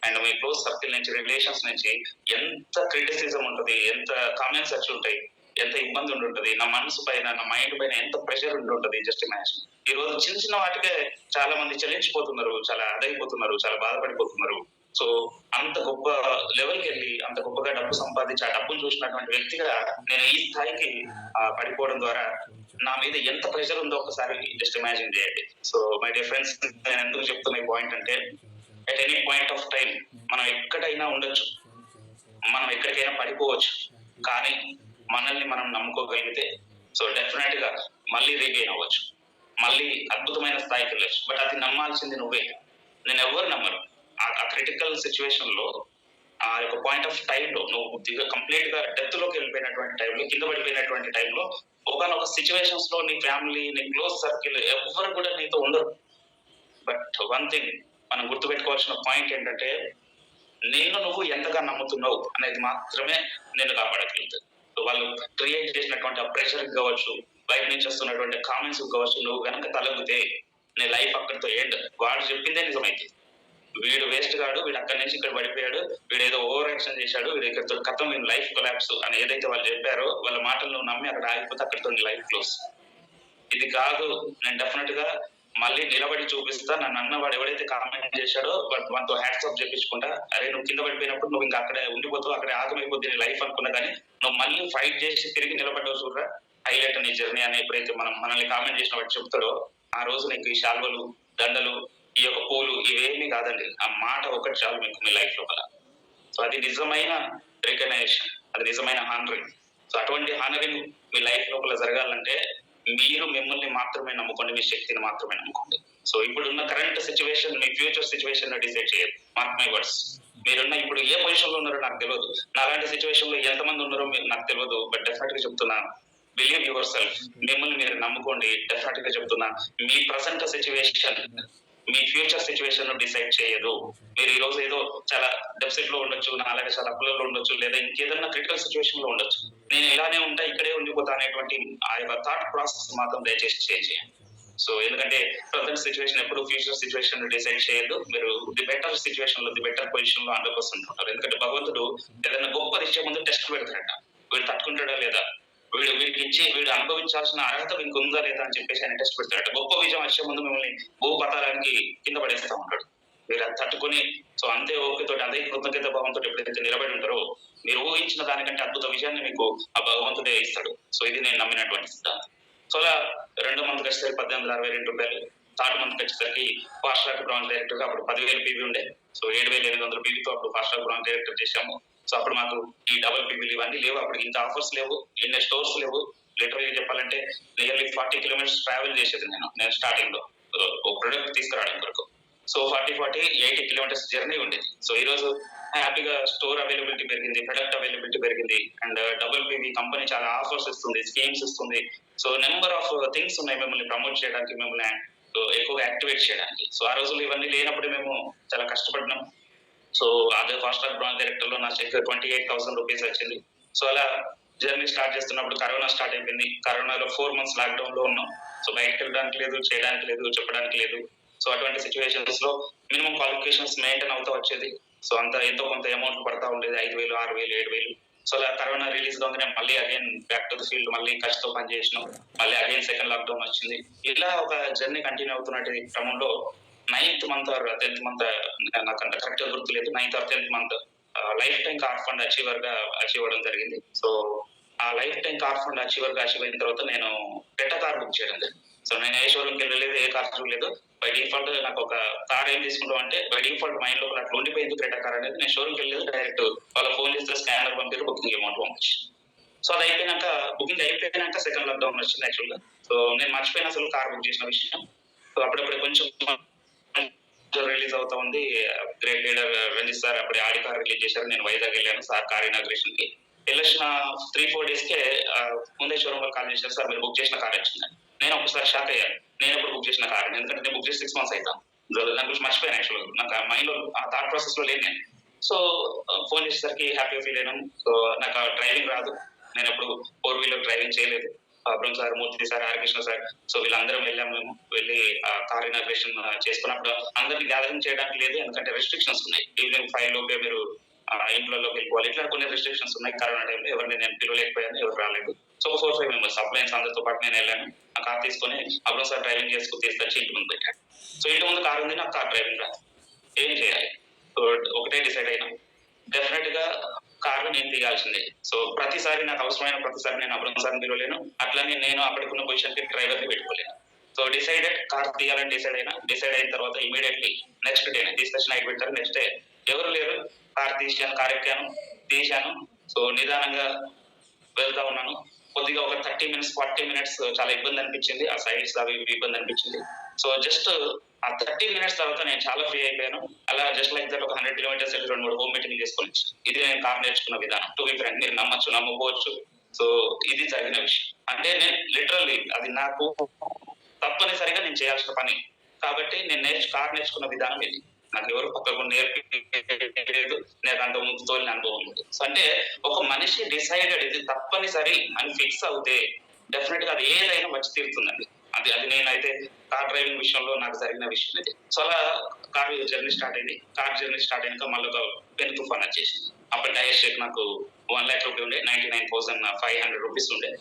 అండ్ మీ క్లోజ్ సర్కిల్ నుంచి, రిలేషన్స్ నుంచి ఎంత క్రిటిసిజం ఉంటుంది, ఎంత కామెంట్స్ వచ్చి ఉంటాయి, ఎంత ఇబ్బంది ఉంటుంటది, నా మనసు పైన నా మైండ్ పైన ఎంత ప్రెషర్ ఉంటుంటది. Just imagine. ఈ రోజు చిన్న చిన్న వాటికే చాలా మంది చలించిపోతున్నారు, చాలా అదైపోతున్నారు, చాలా బాధపడిపోతున్నారు. సో అంత గొప్ప లెవెల్కి వెళ్ళి అంత గొప్పగా డబ్బు సంపాదించి ఆ డబ్బును చూసినటువంటి వ్యక్తిగా నేను ఈ స్థాయికి పడిపోవడం ద్వారా నా మీద ఎంత ప్రెషర్ ఉందో ఒకసారి జస్ట్ ఇమాజిన్ చేయండి. సో మై డియర్ ఫ్రెండ్స్, నేను ఎందుకు చెప్తున్న ఈ పాయింట్ అంటే at any point of time మనం ఎక్కడైనా ఉండొచ్చు, మనం ఎక్కడికైనా పడిపోవచ్చు. కానీ మనల్ని మనం నమ్ముకోగలిగితే సో డెఫినెట్ గా మళ్ళీ రీగెయిన్ అవ్వచ్చు, మళ్ళీ అద్భుతమైన స్థాయికి వెళ్ళచ్చు. బట్ అది నమ్మాల్సింది నువ్వే, నేను ఎవరు నమ్మరు. ఆ క్రిటికల్ సిచ్యువేషన్ లో ఆ యొక్క పాయింట్ ఆఫ్ టైం లో నువ్వు కంప్లీట్ గా డెత్ లోకి వెళ్ళిపోయినటువంటి టైంలో, కింద పడిపోయినటువంటి టైంలో ఒకనొక సిచ్యువేషన్స్ లో నీ ఫ్యామిలీ, నీ క్లోజ్ సర్కిల్ ఎవరు కూడా నీతో ఉండరు. బట్ వన్ థింగ్ మనం గుర్తుపెట్టుకోవాల్సిన పాయింట్ ఏంటంటే నిన్ను నువ్వు ఎంతగా నమ్ముతున్నావు అనేది మాత్రమే నేను కాపాడగలుగుతాను. వాళ్ళు క్రియేట్ చేసినటువంటి ఆ ప్రెషర్ కావచ్చు, బయట నుంచి వస్తున్నటువంటి కామెంట్స్ కావచ్చు, నువ్వు కనుక తలగితే నీ లైఫ్ అక్కడితో ఎండ్. వాడు చెప్పిందే నిజమైంది, వీడు వేస్ట్ గాడు, వీడు అక్కడి నుంచి ఇక్కడ పడిపోయాడు, వీడు ఏదో ఓవర్ యాక్షన్ చేశాడు, వీడు ఇక్కడితో కథం, వీడు లైఫ్ కొలాప్స్ అని ఏదైతే వాళ్ళు చెప్పారో వాళ్ళ మాటలు నువ్వు నమ్మి అక్కడ ఆగిపోతే అక్కడితో నీ లైఫ్ క్లోజ్. ఇది కాదు. నేను డెఫినెట్ గా మళ్ళీ నిలబడి చూపిస్తా. నన్ను అన్నవాడు ఎవడైతే కామెంట్ చేశాడో వాడితో హ్యాట్స్ ఆఫ్ చెప్పించుకుంటా. అరే నువ్వు కింద పడిపోయినప్పుడు నువ్వు ఇంకా అక్కడే ఉండిపోతావు, అక్కడే ఆగమైపోద్ది నీ లైఫ్ అనుకున్నా కానీ నువ్వు మళ్ళీ ఫైట్ చేసి తిరిగి నిలబడ్డావు చూడరా, హైలైట్ నీ జర్నీ అని ఎప్పుడైతే మనల్ని కామెంట్ చేసిన వాడు చెప్తాడో ఆ రోజు నీకు ఈ శాల్వలు, దండలు, ఈ యొక్క పూలు ఇవేమీ కాదండి. ఆ మాట ఒకటి చాలు మీకు మీ లైఫ్ లోపల. సో అది నిజమైన రికగ్నైజేషన్, అది నిజమైన హానరింగ్. సో అటువంటి హానరింగ్ మీ లైఫ్ లోపల జరగాలంటే మీరు మిమ్మల్ని మాత్రమే నమ్ముకోండి, మీ శక్తిని మాత్రమే నమ్ముకోండి. సో ఇప్పుడున్న కరెంట్ సిచ్యువేషన్ మీ ఫ్యూచర్ సిచ్యువేషన్ డిసైడ్ చేయదు. Mark my words. మీరున్న ఇప్పుడు ఏ పొజిషన్ లో ఉన్నారో నాకు తెలియదు, నాలాంటి సిచ్యువేషన్ లో ఎంతమంది ఉన్నారో నాకు తెలియదు. బట్ డెఫినెట్ గా చెప్తున్నాను, బిలీవ్ యువర్ సెల్ఫ్. మిమ్మల్ని మీరు నమ్ముకోండి. డెఫినెట్ గా చెప్తున్నా, మీ ప్రజెంట్ సిచ్యువేషన్ మీ ఫ్యూచర్ సిచ్యువేషన్ డిసైడ్ చేయదు. మీరు ఈ రోజు ఏదో చాలా డెఫిసిట్ లో ఉండొచ్చు, అలాగే చాలా అప్పులలో ఉండొచ్చు, లేదా ఇంకేదన్నా క్రిటికల్ సిచ్యువేషన్ లో ఉండొచ్చు. నేను ఇలానే ఉంటా, ఇక్కడే ఉండిపోతా అనేటువంటి ఆ యొక్క థాట్ ప్రాసెస్ మాత్రం దయచేసి చేయండి. సో ఎందుకంటే ప్రజెంట్ సిచ్యువేషన్ ఎప్పుడు ఫ్యూచర్ సిచ్యువేషన్ డిసైడ్ చేయదు. మీరు ది బెటర్ సిచ్యువేషన్ లో, ది బెటర్ పొజిషన్ లో 100% ఉంటారు. ఎందుకంటే భగవంతుడు ఏదైనా గొప్ప విషయం ముందు టెస్ట్ పెడతాడట. వీడు తట్టుకుంటాడా లేదా, వీడు అనుభవించాల్సిన అర్హత మీకు ఉందా లేదా అని చెప్పేసి ఆయన టెస్ట్ పెడతాడట. గొప్ప విజయం వచ్చే ముందు మిమ్మల్ని భూపతాలానికి కింద పడేస్తా ఉంటాడు. మీరు అది తట్టుకొని సో అంతే ఓపికతో, అదే కృతజ్ఞత భావంతో ఎప్పుడైతే నిలబడి ఉంటారో మీరు ఊహించిన దానికంటే అద్భుత విజయాన్ని మీకు ఆ భగవంతుడే ఇస్తాడు. సో ఇది నేను నమ్మినటువంటి సిద్ధాంతం. సో అలా 2 మంత్కి వచ్చేసరికి 1862 రూపాయలు, థర్డ్ మంత్కి వచ్చేసరికి ఫాస్ట్ ట్రాక్ బ్రాంచ్ డైరెక్టర్ గా అప్పుడు 10,000 పీవీ ఉండే. సో 7,800 పీవీతో అప్పుడు ఫాస్ట్ ట్రాక్ బ్రాంచ్ డైరెక్టర్ చేశాము. సో అప్పుడు మాకు ఈ డబుల్ పీవీలు ఇవన్నీ లేవు, అప్పుడు ఇంత ఆఫర్స్ లేవు, ఎన్ని స్టోర్స్ లేవు. లిటరల్గా చెప్పాలంటే నియర్లీ 40 కిలోమీటర్స్ ట్రావెల్ చేసేది నేను స్టార్టింగ్ లో ఒక ప్రొడక్ట్ తీసుకురావడం వరకు. సో 80 కిలోమీటర్స్ జర్నీ ఉండేది. సో ఈ రోజు హ్యాపీగా స్టోర్ అవైలబిలిటీ పెరిగింది, ప్రొడక్ట్ అవైలబిలిటీ పెరిగింది, అండ్ డబుల్ పీవీ కంపెనీ చాలా ఆఫర్స్ ఇస్తుంది, స్కీమ్స్ ఇస్తుంది. సో నెంబర్ ఆఫ్ థింగ్స్ ఉన్నాయి మిమ్మల్ని ప్రమోట్ చేయడానికి, మిమ్మల్ని ఎక్కువగా యాక్టివేట్ చేయడానికి. సో ఆ రోజులు ఇవన్నీ లేనప్పుడు మేము చాలా కష్టపడినాం. సో అదే ఫాస్ట్ ట్రాక్ బ్రాంచ్ డైరెక్టర్ లో నా చెక్ 28,000 రూపీస్ వచ్చింది. సో అలా జర్నీ స్టార్ట్ చేస్తున్నప్పుడు కరోనా స్టార్ట్ అయిపోయింది. కరోనాలో 4 months లాక్డౌన్ లో ఉన్నాం. సో బయటకు వెళ్ళడానికి లేదు, చేయడానికి లేదు, చెప్పడానికి లేదు. సో అటువంటి సిచ్యువేషన్స్ లో మినిమం క్వాలిఫికేషన్స్ మెయింటైన్ అవుతా వచ్చేది. సో అంత ఎంతో కొంత అమౌంట్ పడతా ఉండేది, 5,000, 6,000, 7,000. సో అలా కరోనా రిలీజ్ కాగానే మళ్ళీ again back to the field, మళ్ళీ కష్టతో పని చేసినాం. మళ్ళీ అగైన్ సెకండ్ లాక్డౌన్ వచ్చింది. ఇలా ఒక జర్నీ కంటిన్యూ అవుతున్నట్టు క్రమంలో 9th month or 10th month, నాకు అంత కరెక్ట్ గుర్తులేదు, 9th or 10th month life time car fund achieve అవ్వడం జరిగింది. సో ఆ life time car fund achieve అయిన తర్వాత నేను క్రెటా కార్ బుక్ చేయడం జరిగింది. సో నేను ఏ షోరూమ్కి వెళ్ళలేదు, ఏ కార్ చూడలేదు. బై డిఫాల్ట్ నాకు ఒక కార్ ఏం తీసుకుంటాం అంటే బై డిఫాల్ట్ మైండ్ లో అట్లా ఉండిపోయింది క్రెటా కార్ అనేది. నేను షోరూమ్కి వెళ్ళలేదు, డైరెక్ట్ వాళ్ళ ఫోన్ చేస్తే స్కానర్ పంపారు, బుకింగ్ అమౌంట్ పంపించి. సో అది అయిపోయినాక, బుకింగ్ అయిపోయినాక సెకండ్ లాక్డౌన్ వచ్చింది యాక్చువల్గా. సో నేను మర్చిపోయిన అసలు కార్ బుక్ చేసిన విషయం. సో అప్పుడప్పుడు కొంచెం రిలీజ్ అవుతా ఉంది. గ్రేట్ లీడర్ రంజిత్ సార్ అప్పుడే ఆడి కార్ రిలీజ్ చేశారు. నేను వైజాగ్ వెళ్ళాను సార్ కార్ ఇనాగ్రేషన్ కి. వెళ్ళొచ్చిన 3-4 days కే ముందే షోరూమ్ వాళ్ళు కాల్ చేశారు, సార్ మీరు బుక్ చేసిన కార్ వచ్చింది. నేను ఒకసారి షాక్ అయ్యాను, నేను ఎప్పుడు బుక్ చేసిన కార్, ఎందుకంటే నేను బుక్ చేసి 6 months అవుతాను. దాని గురించి మర్చిపోయాను యాక్చువల్గా, నాకు ఆ మైండ్ లో ఆ థాట్ ప్రాసెస్ లో లేను నేను. సో ఫోన్ చేసేసరికి హ్యాపీగా ఫీల్ అయినాను. సో నాకు డ్రైవింగ్ రాదు, నేను ఎప్పుడు 4-wheeler డ్రైవింగ్ చేయలేదు. అబ్రహం సార్, మూర్తి సార్, హరికృష్ణ సార్, సో వీళ్ళందరం వెళ్ళాము. మేము వెళ్ళి ఆ కార్ ఇనాగ్రేషన్ చేసుకున్నప్పుడు అందరినీ గ్యాదరింగ్ చేయడానికి లేదు, ఎందుకంటే రెస్ట్రిక్షన్స్ ఉన్నాయి. ఈవినింగ్ 5 లోపే మీరు ఇంట్లోకి వెళ్ళిపోవాలి, ఇట్లా కొన్ని రెస్ట్రిక్షన్స్ ఉన్నాయి. కరోనా టైంలో ఎవరిని నేను పిలవలేకపోయాను, ఎవరు రాలేదు. సో 4-5 members అప్లయన్స్ అందరితో పాటు నేను వెళ్ళాను. ఆ కార్ తీసుకొని అబ్రహం సార్ డ్రైవింగ్ చేసుకుని తీసుకొచ్చి ఇంటి ముందు పెట్టాను. సో ఇంటి ముందు కార్ ఉంది, నాకు కార్ డ్రైవింగ్ రాదు, ఏం చేయాలి? సో ఒకటే డిసైడ్ అయినా, డెఫినెట్ గా కారు నేను తీయాల్సిందే. సో ప్రతిసారి నాకు అవసరమైన ప్రతిసారి నేను అబ్రహం సార్ని పిలవలేను, అట్లనే నేను అక్కడికున్న పొజిషన్ కి డ్రైవర్ ని పెట్టుకోలేను. సో డిసైడెడ్, కార్ తీయాలని డిసైడ్ అయిన తర్వాత ఇమీడియట్లీ నెక్స్ట్ డే తీసుకొచ్చి నైట్ పెట్టారు. నెక్స్ట్ డే ఎవరు లేరు, కార్ తీసాను, కార్ ఎక్కాను, తీశాను. సో నిదానంగా వెళ్తా ఉన్నాను. కొద్దిగా ఒక 40 minutes చాలా ఇబ్బంది అనిపించింది, ఆ సైడ్స్ అవి ఇబ్బంది అనిపించింది. సో జస్ట్ ఆ 30 minutes తర్వాత నేను చాలా ఫ్రీ అయిపోయాను. అలా జస్ట్ లైక్ దట్ ఒక 100 kilometers 2-3 హోమ్ మీటింగ్ చేసుకొని ఇది నేను కార్ నేర్చుకున్న విధానం. టు బి ఫ్రాంక్, మీరు నమ్మచ్చు నమ్మకపోవచ్చు. సో ఇది జరిగిన విషయం. అంటే నేను లిటరల్లీ అది నాకు తప్పనిసరిగా నేను చేయాల్సిన పని కాబట్టి నేను కార్ నేర్చుకున్న విధానం ఇది. నాకు ఎవరు పక్కకు నేర్పించలేదు, నాకు అంత ముందు తోలిన అనుభవం లేదు. సో అంటే ఒక మనిషి డిసైడెడ్ ఇది తప్పనిసరి అని ఫిక్స్ అవుతే డెఫినెట్ గా అది ఏదైనా వచ్చి తీరుతుందండి. అది నేనైతే కార్ డ్రైవింగ్ విషయంలో నాకు జరిగిన విషయం ఇది. సో అలా కార్ జర్నీ స్టార్ట్ అయింది. కార్ జర్నీ స్టార్ట్ అయినాక మళ్ళీ ఒక పెను తుఫాన్ వచ్చేసింది. అప్పుడు టైర్ షేక్ నాకు 1 lakh రూపీ ఉండే, 99,500 రూపీస్ ఉండే.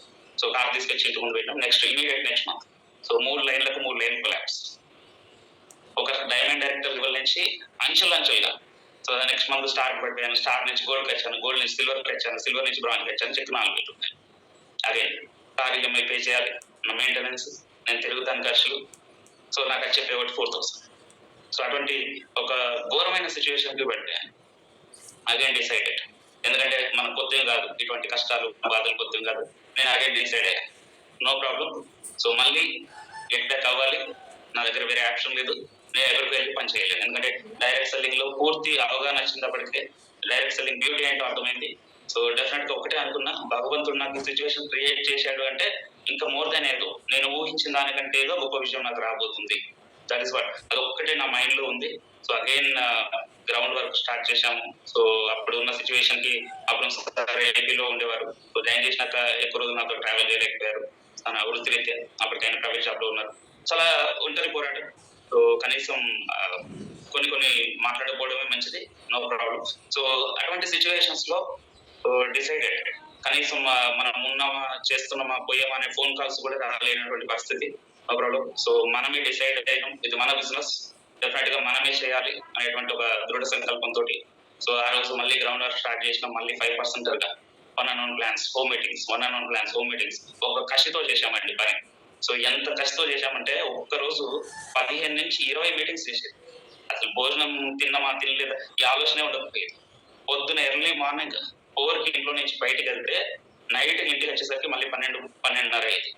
సో కార్ తీసుకొచ్చి ఇంటి ముందు పెట్టాం. Next month so 3 లైన్లకు 3 line collapse. ఒక డైమండ్ డైరెక్టర్ లెవెల్ నుంచి అంచెలుగా. సో నెక్స్ట్ మంత్ స్టార్ పడిపోయాను, స్టార్ నుంచి గోల్డ్కి వచ్చాను, గోల్డ్ నుంచి సిల్వర్కి వచ్చాను, సిల్వర్ నుంచి బ్రాంజ్కి వచ్చాను, చెక్ 4 వేలు. అదే కార్ ఈఎంఐ పే చేయాలి, నా మెయింటెనెన్స్, నేను తిరుగుతాను ఖర్చులు. సో నాకు వచ్చే పే ఒకటి 4000. సో అటువంటి ఒక ఘోరమైన సిచ్యువేషన్కి పడిపోయాను. అగైన్ డిసైడెడ్, ఎందుకంటే మన కొత్త కాదు, ఇటువంటి కష్టాలు బాధలు కొత్త కాదు. నేను అగైన్ డిసైడ్ అయ్యాను, నో ప్రాబ్లం. సో మళ్ళీ గెట్ బ్యాక్ అవ్వాలి, నా దగ్గర వేరే ఆప్షన్ లేదు, నేను ఎక్కడికి వెళ్ళి పని చేయలేదు. ఎందుకంటే డైరెక్ట్ సెల్లింగ్ లో పూర్తి అవగాహన వచ్చినప్పటికే డైరెక్ట్ సెల్లింగ్ బ్యూటీ ఏంటో అర్థమైంది. సో డెఫినెట్ గా ఒకటే అనుకున్నా, భగవంతుడు నాకు సిచ్యువేషన్ క్రియేట్ చేశాడు అంటే ఇంకా మోర్ దాన్ ఏదో, నేను ఊహించిన దానికంటే ఏదో గొప్ప విషయం నాకు రాబోతుంది. దట్ ఇస్ వాట్, అది ఒక్కటే నా మైండ్ లో ఉంది. So again ground work start చేశాము. సో అప్పుడు ఉన్న సిచ్యువేషన్ కి అప్పుడు ఏపీలో ఉండేవారు. సో జాయిన్ చేసినాక ఎక్కువ రోజులు నాతో ట్రావెల్ చేయలేకపోయారు, తన వృత్తిరీత్యా అప్పటికైనా ప్రైవేట్ జాబ్ లో ఉన్నారు. చాలా ఒంటరి పోరాటం. సో కనీసం కొన్ని మాట్లాడుకోవడమే మంచిది, నో ప్రాబ్లం. సో అటువంటి సిచ్యువేషన్స్ లో డిసైడెడ్, కనీసం మనం ఉన్నామా, చేస్తున్నామా, పోయామా అనే ఫోన్ కాల్స్ కూడా రాలేనటువంటి పరిస్థితి, నో ప్రాబ్లం. సో మనమే డిసైడ్ అయ్యాం, ఇది మన బిజినెస్, డెఫినెట్ గా మనమే చేయాలి అనేటువంటి ఒక దృఢ సంకల్పంతో. సో ఆ రోజు మళ్ళీ గ్రౌండ్ వర్క్ స్టార్ట్ చేసినాం. మళ్ళీ 5% గా వన్ ప్లాన్స్, హోమ్ మీటింగ్స్ ఒక కసితో చేశామండి పని. సో ఎంత కసితో చేశామంటే ఒక్కరోజు 15 నుంచి 20 మీటింగ్స్ చేసేది. అసలు భోజనం తిన్నామా తినలేదా ఈ ఆలోచనే ఉండకపోయేది. పొద్దున ఎర్లీ మార్నింగ్ 4కి ఇంట్లో నుంచి బయటకు వెళ్తే నైట్ ఇంటికి వచ్చేసరికి మళ్ళీ 12:30 అయ్యేది.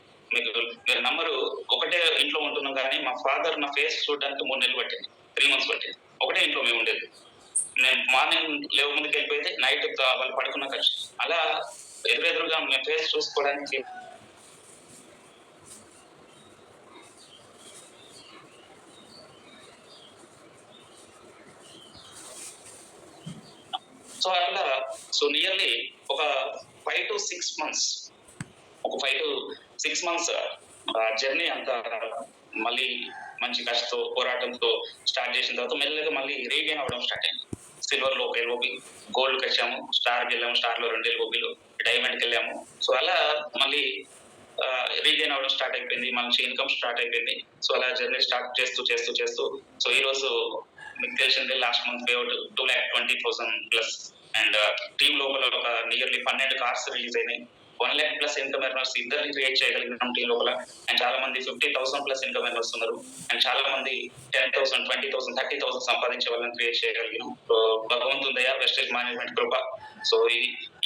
మీరు నంబరు, ఒకటే ఇంట్లో ఉంటున్నాం కానీ మా ఫాదర్ నా ఫేస్ చూడడానికి 3 నెలలు పట్టింది, 3 months పట్టింది. ఒకటే ఇంట్లో మేము ఉండేది. నేను మార్నింగ్ లేవు ముందుకు వెళ్ళిపోతే నైట్ వాళ్ళు పడుకున్నాక అలా ఎదురెదురుగా మేము ఫేస్ చూసుకోవడానికి. సో అట్లా సో నియర్లీ ఒక 5 to 6 months జర్నీ అంతా మళ్ళీ మంచి కష్టంతో పోరాటంతో స్టార్ట్ చేసిన తర్వాత మెల్లగా మళ్ళీ రీగైన్ అవ్వడం స్టార్ట్ అయింది. సిల్వర్ లో 1,000 రూపీలు, గోల్డ్కి వచ్చాము, స్టార్కి వెళ్ళాము, స్టార్ లో 2,000 రూపీలు, డైమండ్కి వెళ్ళాము. సో అలా మళ్ళీ రీగైన్ అవ్వడం స్టార్ట్ అయిపోయింది, మంచి ఇన్కమ్ స్టార్ట్ అయిపోయింది. సో అలా జర్నీ స్టార్ట్ చేస్తూ సో ఈ రోజు మీకు తెలిసిందే, last month payout 2,20,000 plus. And team లోపల ఒక నియర్లీ 12 కార్స్ రిలీజ్ అయినాయి. 1 lakh ప్లస్ ఇన్కమ్ ఎర్నర్స్ ఇద్దరిని క్రియేట్ చేయగలిగినాం టీం లోపల. అండ్ చాలా మంది 50,000 ప్లస్ ఇన్కమ్ ఎర్నర్స్ ఉన్నారు. అండ్ చాలా మంది 10,000, 20,000, 30,000 సంపాదించే వాళ్ళని క్రియేట్ చేయగలిగినాం. సో భగవంతుని దయ, వెస్టేజ్ మేనేజ్మెంట్ కృప. సో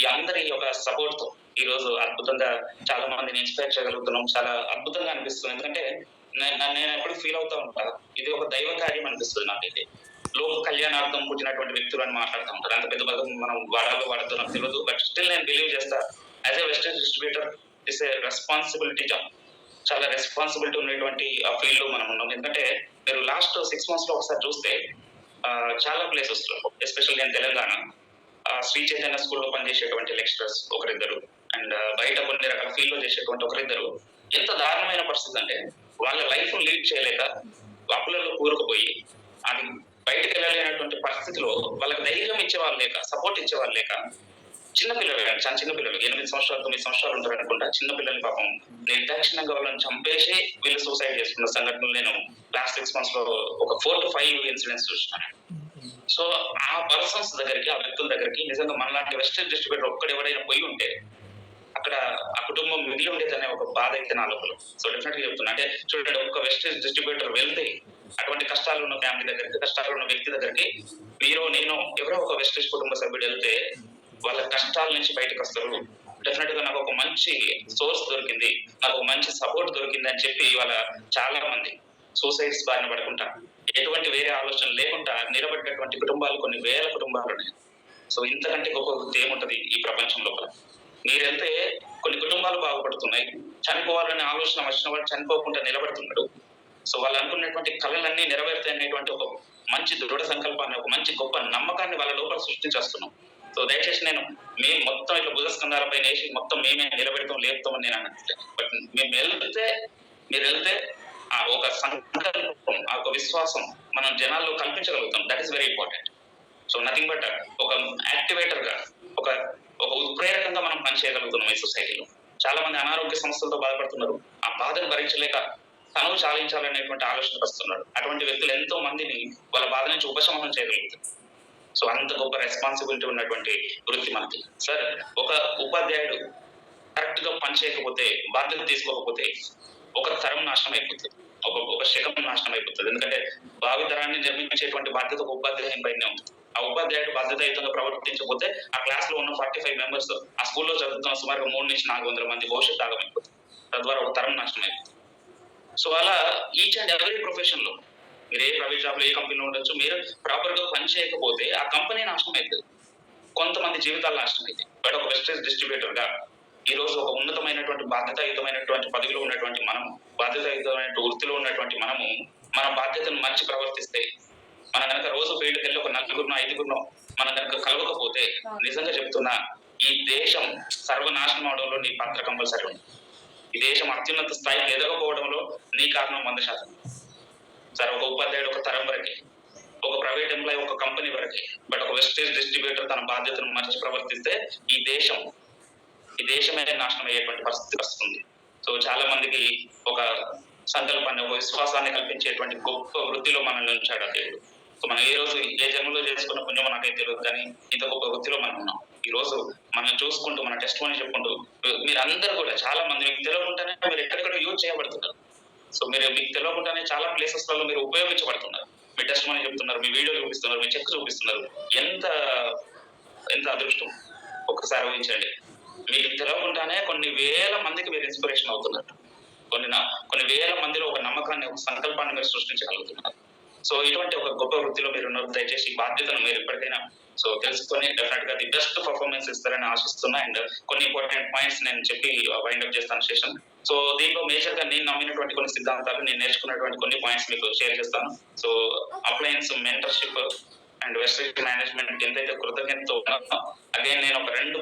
ఈ అందరి ఒక సపోర్ట్ తో ఈ రోజు అద్భుతంగా చాలా మందిని ఇన్స్పైర్ చేయగలుగుతున్నాం. చాలా అద్భుతంగా అనిపిస్తుంది, ఎందుకంటే నేను ఎప్పుడు ఫీల్ అవుతా ఉంటాను, ఇది ఒక దైవ కార్యం అనిపిస్తుంది నాకైతే. లోక కళ్యాణార్థం పుట్టినటువంటి వ్యక్తులు అని మాట్లాడుతూ ఉంటారు. అంత పెద్ద పదం మనం వాడుతున్నాం తెలియదు, బట్ స్టిల్ నేను బిలీవ్ చేస్తా, as a wastage distributor it's a responsibility job. చాలా రెస్పాన్సిబిలిటీ ఉన్నటువంటి ఆ ఫీల్డ్ లో మనం ఉన్నాం. ఎందుకంటే మీరు లాస్ట్ 6 months లో ఒకసారి చూస్తే చాలా ప్లేసెస్ లో, ఎస్పెషల్ నేను తెలంగాణ శ్రీ చైతన్య స్కూల్లో పనిచేసేటువంటి లెక్చరర్స్ ఒకరిద్దరు, అండ్ బయట కొన్ని రకాల ఫీల్డ్ లో చేసేటువంటి ఒకరిద్దరు, ఎంత దారుణమైన పరిస్థితి అంటే వాళ్ళ లైఫ్ లీడ్ చేయలేక అప్పులలో కూరుకుపోయి అది బయటకు వెళ్ళలేనటువంటి పరిస్థితిలో వాళ్ళకి ధైర్యం ఇచ్చేవాళ్ళు లేక, సపోర్ట్ ఇచ్చేవాళ్ళు లేక, చిన్నపిల్లలు, చాలా చిన్నపిల్లలు, 8 సంవత్సరాలు 9 సంవత్సరాలు ఉంటారు అనుకుంటా, చిన్నపిల్లలు పాపం నిర్దాక్షిణంగా వాళ్ళని చంపేసి వీళ్ళు సూసైడ్ చేసుకున్న సంఘటనలు నేను లాస్ట్ 6 months లో ఒక 4 to 5 ఇన్సిడెంట్స్ చూస్తున్నాను. సో ఆ పర్సన్స్ దగ్గరికి, ఆ వ్యక్తుల దగ్గరికి నిజంగా మనలాంటి వెస్టర్న్ డిస్ట్రిబ్యూటర్ ఒక్కడు ఎవరైనా పోయి ఉంటే అక్కడ ఆ కుటుంబం మిగిలి ఉండేదనే ఒక బాధ అయితే నా లోపల. సో డెఫినెట్ గా చెప్తున్నా, అంటే చూడండి, ఒక వెస్టర్న్ డిస్ట్రిబ్యూటర్ వెళ్తే అటువంటి కష్టాలు ఉన్న ఫ్యామిలీ దగ్గరికి, కష్టాలు ఉన్న వ్యక్తి దగ్గరికి మీరు నేను ఎవరో ఒక వెస్టేజ్ కుటుంబ సభ్యుడు వెళ్తే వాళ్ళ కష్టాల నుంచి బయటకు వస్తారు. డెఫినెట్ గా నాకు ఒక మంచి సోర్స్ దొరికింది, నాకు ఒక మంచి సపోర్ట్ దొరికింది అని చెప్పి ఇవాళ చాలా మంది సూసైడ్స్ బారిన పడుకుంటా, ఎటువంటి వేరే ఆలోచన లేకుండా నిలబడ్డటువంటి కుటుంబాలు కొన్ని వేల కుటుంబాలు ఉన్నాయి. సో ఇంతకంటే గొప్ప వృత్తి ఏముంటది ఈ ప్రపంచం లోపల. మీరు వెళ్తే కొన్ని కుటుంబాలు బాగుపడుతున్నాయి, చనిపోవాలనే ఆలోచన వచ్చిన వాళ్ళు చనిపోకుండా నిలబడుతున్నాడు. సో వాళ్ళు అనుకున్నటువంటి కళలన్నీ నెరవేరుతాయి అనేటువంటి ఒక మంచి దృఢ సంకల్పాన్ని, ఒక మంచి గొప్ప నమ్మకాన్ని వాళ్ళ లోపల సృష్టించేస్తున్నాం. సో దయచేసి నేను మేము మొత్తం ఇట్లా భుజస్కంధాలపై వేసి మొత్తం మేమే నిలబెడతాం లేపుతామని నేను అనట్లేదు. బట్ మీరు వెళ్తే ఆ ఒక సంకల్పం, ఆ ఒక విశ్వాసం మనం జనాల్లో కల్పించగలుగుతాం. That is very important. So nothing but ఒక యాక్టివేటర్ గా, ఒక ఉత్ప్రేరకంగా మనం పనిచేయగలుగుతున్నాం ఈ సొసైటీలో. చాలా మంది అనారోగ్య సమస్యలతో బాధపడుతున్నారు, ఆ బాధను భరించలేక తను చాలించాలనేటువంటి ఆలోచనకు వస్తున్నాడు. అటువంటి వ్యక్తులు ఎంతో మందిని వాళ్ళ బాధ నుంచి ఉపశమనం చేయగలుగుతారు. సో అంత గొప్ప రెస్పాన్సిబిలిటీ ఉన్నటువంటి వృత్తి మనకి. సార్, ఒక ఉపాధ్యాయుడు కరెక్ట్ గా పని చేయకపోతే, బాధ్యత తీసుకోకపోతే ఒక తరం నాశనం అయిపోతుంది. ఒక శకం నాశనం అయిపోతుంది. ఎందుకంటే భావితరాన్ని నిర్మించేటువంటి బాధ్యత ఒక ఉపాధ్యాయుని పైనే ఉంది. ఆ ఉపాధ్యాయుడు బాధ్యతాయుతంగా ప్రవర్తించకపోతే ఆ క్లాస్ లో ఉన్న 45 మెంబర్స్ ఆ స్కూల్లో చదువుతున్న సుమారుగా 3 నుంచి 400 మంది భవిష్యత్తు ఆగమైపోతుంది. తద్వారా ఒక తరం నాశనం అయిపోతుంది. సో అలా ఈచ్ అండ్ ఎవరీ ప్రొఫెషన్ లో మీరు ఏ ప్రైవేట్ జాబ్ లో ఏ కంపెనీలో ఉండొచ్చు, మీరు ప్రాపర్ గా పని చేయకపోతే ఆ కంపెనీ నాశనం అవుతుంది. కొంతమంది జీవితాలు నాశనం అవుతాయి. బట్ ఒక వెస్టేజ్ డిస్ట్రిబ్యూటర్ గా ఈ రోజు ఒక ఉన్నతమైనటువంటి బాధ్యతాయుతమైనటువంటి పదవిలో ఉన్నటువంటి మనము, బాధ్యతాయుతమైన వృత్తిలో ఉన్నటువంటి మనము మన బాధ్యతను మర్చి ప్రవర్తిస్తే, మన కనుక రోజు ఫీల్డ్కి వెళ్ళి ఒక 4-5 మన కనుక కలవకపోతే, నిజంగా చెప్తున్నా ఈ దేశం సర్వనాశనం అవడంలో నీ పాత్ర కంపల్సరీ ఉంది. ఈ దేశం అత్యున్నత స్థాయికి ఎదగకపోవడంలో నీ కారణం 100%. సార్, ఒక ఉపాధ్యాయుడు ఒక తరం వరకే, ఒక ప్రైవేట్ ఎంప్లాయీ ఒక కంపెనీ వరకే. బట్ ఒక వెస్టేజ్ డిస్ట్రిబ్యూటర్ తన బాధ్యతను మర్చి ప్రవర్తిస్తే ఈ దేశమే నాశనం అయ్యేటువంటి పరిస్థితి వస్తుంది. సో చాలా మందికి ఒక సంకల్పాన్ని, ఒక విశ్వాసాన్ని కల్పించేటువంటి గొప్ప వృత్తిలో మనల్ని ఉంచాడు దేవుడు. సో మనం ఏ రోజు ఏ జన్మలో చేసుకున్న పుణ్యం నాకైతే తెలియదు, కానీ ఇంత గొప్ప వృత్తిలో మనం ఉన్నాం. ఈ రోజు మనం చూసుకుంటూ, మన టెస్ట్ మనీ చెప్పుకుంటూ, మీరందరూ కూడా చాలా మంది మీకు తెలియకుండానే మీరు ఎక్కడెక్కడ యూజ్ చేయబడుతున్నారు. సో మీకు తెలియకుండానే చాలా ప్లేసెస్ లలో మీరు ఉపయోగించబడుతున్నారు. మీ టెస్ట్ మనీ చెప్తున్నారు, మీ వీడియో చూపిస్తున్నారు, మీ చెక్ చూపిస్తున్నారు. ఎంత ఎంత అదృష్టం ఒక్కసారి ఊహించండి. మీకు తెలియకుండానే కొన్ని వేల మందికి మీరు ఇన్స్పిరేషన్ అవుతున్నారు. కొన్ని వేల మందిలో ఒక నమ్మకాన్ని, ఒక సంకల్పాన్ని మీరు సృష్టించగలుగుతున్నారు. సో ఇటువంటి ఒక గొప్ప వృత్తిలో మీరు ఉన్నారు. దయచేసి బాధ్యతను మీరు ఎప్పటికైనా సో తెలుసుకొని డెఫినెట్ గా ది బెస్ట్ పర్ఫార్మెన్స్ ఇస్తారని ఆశిస్తున్నా. అండ్ కొన్ని ఇంపార్టెంట్ పాయింట్స్ నేను చెప్పి వైండప్ చేస్తాను సెషన్. సో దీంట్లో మేజర్ గా నేను నమ్మినటువంటి కొన్ని సిద్ధాంతాలు, నేను నేర్చుకున్నటువంటి కొన్ని పాయింట్స్ మీకు షేర్ చేస్తాను. So appliance, mentorship and wastage management ఎంతైతే కృతజ్ఞతతో ఉన్నానో, అగైన్ నేను ఒక రెండు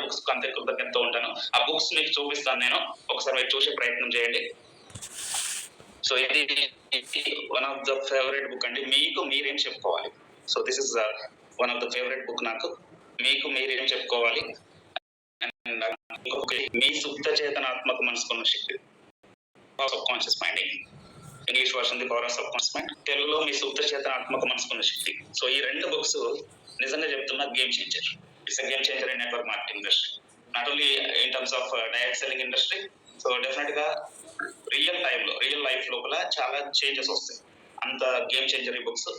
బుక్స్ అంతే కృతజ్ఞతతో ఉంటాను. ఆ బుక్స్ మీకు చూపిస్తాను నేను, ఒకసారి మీరు చూసే ప్రయత్నం చేయండి. సో ఇది one of the favourite book అండి. మీకు మీరేం చెప్పుకోవాలి. So this is one of the favourite book నాకు. మీకు మీరేం చెప్పుకోవాలి. అండ్ మీ సుప్త చేతనాత్మక మనసుకున్న శక్తి, subconscious minding. English version the power of subconscious mind, తెలుగులో మీ సుప్త చేతనాత్మక మనసుకున్న శక్తి. సో ఈ రెండు బుక్స్ నిజంగా చెప్తున్నా game changer. It's game changer in network marketing industry, not only in terms of direct selling industry. So definite గా రియల్ టైంలో, రియల్ లైఫ్ లోపల చాలా చేంజెస్ వస్తాయి. అంత గేమ్ చేంజర్ ఈ బుక్స్.